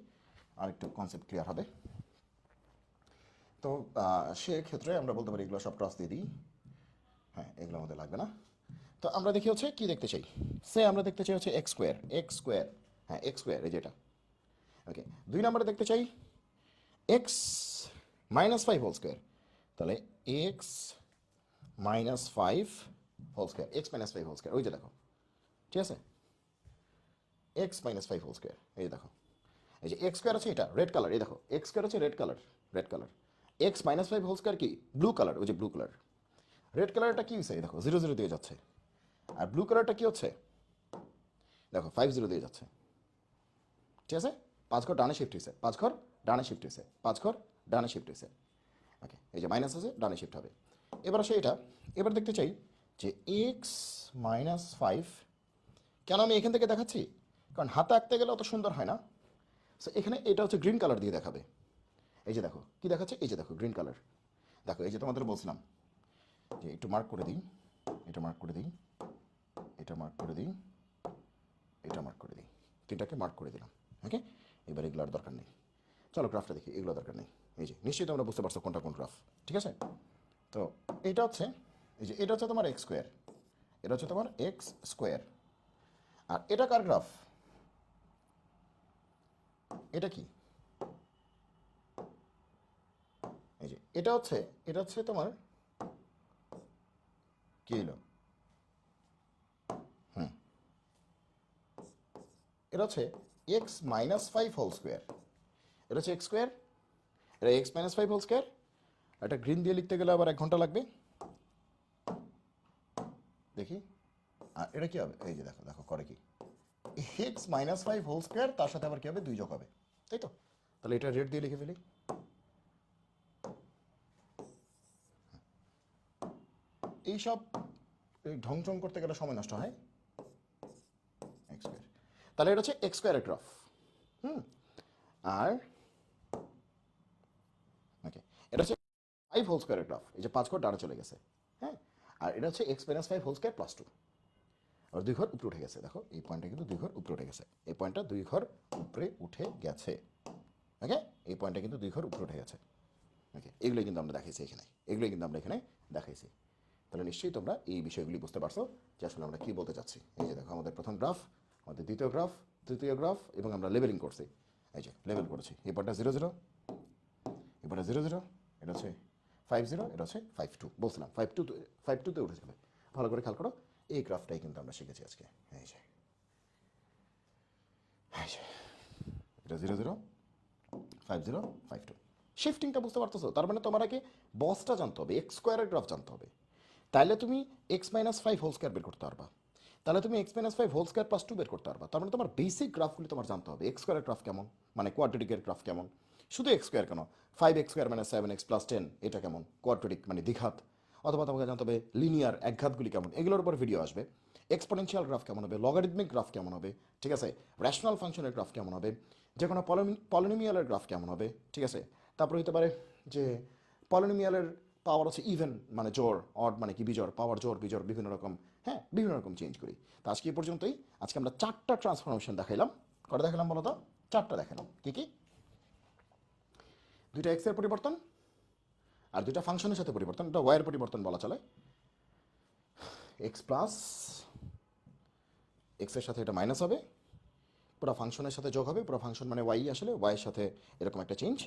আরেকটু কনসেপ্ট ক্লিয়ার হবে। তো সেক্ষেত্রে আমরা বলতে পারি এগুলো সব ক্রস দিয়ে দিই, হ্যাঁ এগুলো আমাদের লাগবে না। তো আমরা দেখি হচ্ছে কি দেখতে চাই, সে আমরা দেখতে চাই হচ্ছে এক্স স্কোয়ার, এক্স স্কোয়ার, হ্যাঁ এক্স স্কোয়ার, এই যেটা। ওকে, 2 নম্বরে দেখতে চাই এক্স মাইনাস 5 হোল স্কোয়ার, তাহলে X minus 5 whole square, X minus 5 whole square, ওই যে দেখো, ঠিক আছে? এক্স মাইনাস 5 হোল স্কোয়ার, এই যে দেখো, এই যে এক্স স্কোয়ার আছে এটা রেড কালার, এই দেখো এক্স স্কোয়ার আছে red colour, red colour. X minus 5 whole square কি ব্লু কালার, ওই যে ব্লু কালার। রেড কালারটা কি হচ্ছে? এই দেখো 0 0 দিয়ে যাচ্ছে। আর ব্লু কালারটা কি হচ্ছে? দেখো 5 0 দিয়ে যাচ্ছে, ঠিক আছে? 5 ঘর ডানে শিফট হয়েছে, 5 ঘর ডানে শিফট হয়েছে, 5 ঘর ডানে শিফট হয়েছে। ওকে, এই যে মাইনাস আছে, ডানে শিফট হবে। এবার আসে এটা, এবার দেখতে চাই যে এক্স মাইনাস 5, কেন আমি এখান থেকে দেখাচ্ছি? কারণ হাতে আঁকতে গেলে অত সুন্দর হয় না। সো এখানে এটা হচ্ছে গ্রিন কালার দিয়ে দেখাবে। এই যে দেখো কি দেখাচ্ছে, এই যে দেখো গ্রিন কালার। দেখো এই যে তোমাদের বলছিলাম যে একটু মার্ক করে দিই, এটা মার্ক করে দিই, এটা মার্ক করে দিই, এটা মার্ক করে দিই, তিনটাকে মার্ক করে দিলাম। ওকে, এবার এগুলোর দরকার নেই। চলো গ্রাফটা দেখি, এগুলো দরকার নেই। এই যে নিশ্চয়ই তোমরা বুঝতে পারছো কোনটা কোন গ্রাফ, ঠিক আছে? তো এটা হচ্ছে, এই যে এটা হচ্ছে তোমার এক্স স্কোয়ার, এটা হচ্ছে তোমার এক্স স্কোয়ার। আর এটা কার গ্রাফ? এটা কি? এই যে এটা হচ্ছে তোমার কি হলো, এটা হচ্ছে এক্স মাইনাস 5 হোল স্কোয়ার, এটা হচ্ছে এক্স স্কোয়ার, এটা এক্স মাইনাস 5 হোল স্কোয়ার। এটা গ্রিন দিয়ে লিখতে গেলে আবার 1 ঘন্টা লাগবে, দেখি। আর এটা কি হবে? এই যে দেখো, দেখো করে কি, এক্স মাইনাস 5 হোল স্কোয়ার, তার সাথে আবার কি হবে? 2 যোগ হবে, তাই তো? তাহলে এটা রেড দিয়ে লিখে ফেলি। এইসব ঢংচং করতে গেলে সময় নষ্ট হয়। এক্স স্কোয়ার, তাহলে এটা হচ্ছে এক্স স্কোয়ারের গ্রাফ। আর ওকে, এটা হচ্ছে 5 হোল স্কোয়ারের গ্রাফ, এই যে 5 ঘর ডানে চলে গেছে, হ্যাঁ। আর এটা হচ্ছে এক্স মাইনাস 5 হোল স্কোয়ার +2। আর 2 ঘর উপরে উঠে গেছে, দেখো এই পয়েন্টটা কিন্তু 2 ঘর উপরে উঠে গেছে, এই পয়েন্টটা 2 ঘর উপরে উঠে গেছে। ওকে, এই পয়েন্টটা কিন্তু 2 ঘর উপরে উঠে গেছে। ওকে, এগুলোই কিন্তু আমরা দেখাইছি এখানে, এগুলোই কিন্তু আমরা এখানে দেখাইছি। তাহলে নিশ্চয়ই তোমরা এই বিষয়গুলি বুঝতে পারছো যে আসলে আমরা কী বলতে চাচ্ছি। এই যে দেখো আমাদের প্রথম গ্রাফ, আমাদের দ্বিতীয় গ্রাফ, তৃতীয় গ্রাফ, এবং আমরা লেবেলিং করছি। এই যে লেবেল করেছি, এই পয়েন্টটা 0 0, এই পয়েন্টটা 0 0, এটা হচ্ছে 5 0, এটা হচ্ছে 5 2। বলছিলাম 5 2তে উঠে যাবে। ভালো করে খেয়াল করো, এই গ্রাফটাই কিন্তু আমরা শিখেছি আজকে। এই যে এটা 0 0, 5 0, 5 2। শিফটিংটা বুঝতে পারতেছো? তার মানে তোমার আগে বসটা জানতে হবে, এক্স স্কোয়ারের গ্রাফ জানতে হবে। তাহলে তুমি এক্স মাইনাস 5 হোল স্কোয়ার বের করতে পারবা। তাহলে তুমি X minus 5 whole square plus 2 বের করতে পারবা। তার মানে তোমার বেসিক গ্রাফগুলি তোমার জানতে হবে। এক্স স্কোয়ারের গ্রাফ কেমন, মানে কোয়াড্রেটিকের গ্রাফ কেমন। শুধু এক্স স্কোয়ার কেন, 5x square minus 7x plus 10 এটা কেমন, কোয়াড্রেটিক মানে দ্বিঘাত। অথবা তোমাকে জানতে হবে লিনিয়ার একঘাতগুলি কেমন, এগুলোর উপর ভিডিও আসবে। এক্সপোনেনশিয়াল গ্রাফ কেমন হবে, লগারিদমিক গ্রাফ কেমন হবে, ঠিক আছে, রেশনাল ফাংশনের গ্রাফ কেমন হবে, যে কোনো পলিনোমিয়ালের গ্রাফ কেমন হবে, ঠিক আছে। তারপরে হতে পারে যে পলিনোমিয়ালের পাওয়ার হচ্ছে ইভেন মানে জোর, অড মানে কি বিজোড়, পাওয়ার জোর বিজোড় বিভিন্ন রকম, হ্যাঁ বিভিন্ন রকম চেঞ্জ করি। তো আজকে এই পর্যন্তই। আজকে আমরা 4টা ট্রান্সফরমেশন দেখাইলাম। কটা দেখালাম বলো তো? 4টা দেখালাম। কি কি? 2টা এক্সের পরিবর্তন, আর 2টা ফাংশনের সাথে পরিবর্তন, এটা ওয়াইয়ের পরিবর্তন বলা চলে। এক্স প্লাস এক্সের সাথে এটা মাইনাস হবে, পুরো ফাংশনের সাথে যোগ হবে। পুরো ফাংশন মানে ওয়াই, আসলে ওয়াইয়ের সাথে এরকম একটা চেঞ্জ,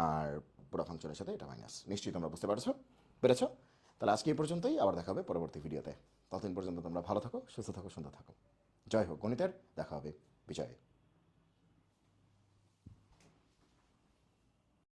আর পুরো ফাংশনের সাথে এটা মাইনাস। নিশ্চয়ই তোমরা বুঝতে পেরেছো? তাহলে আজকে এই পর্যন্তই, আবার দেখা হবে পরবর্তী ভিডিওতে। ততদিন পর্যন্ত তোমরা ভালো থাকো, সুস্থ থাকো, সুন্দর থাকো। জয় হোক গণিতের, দেখা হবে বিজয়ে।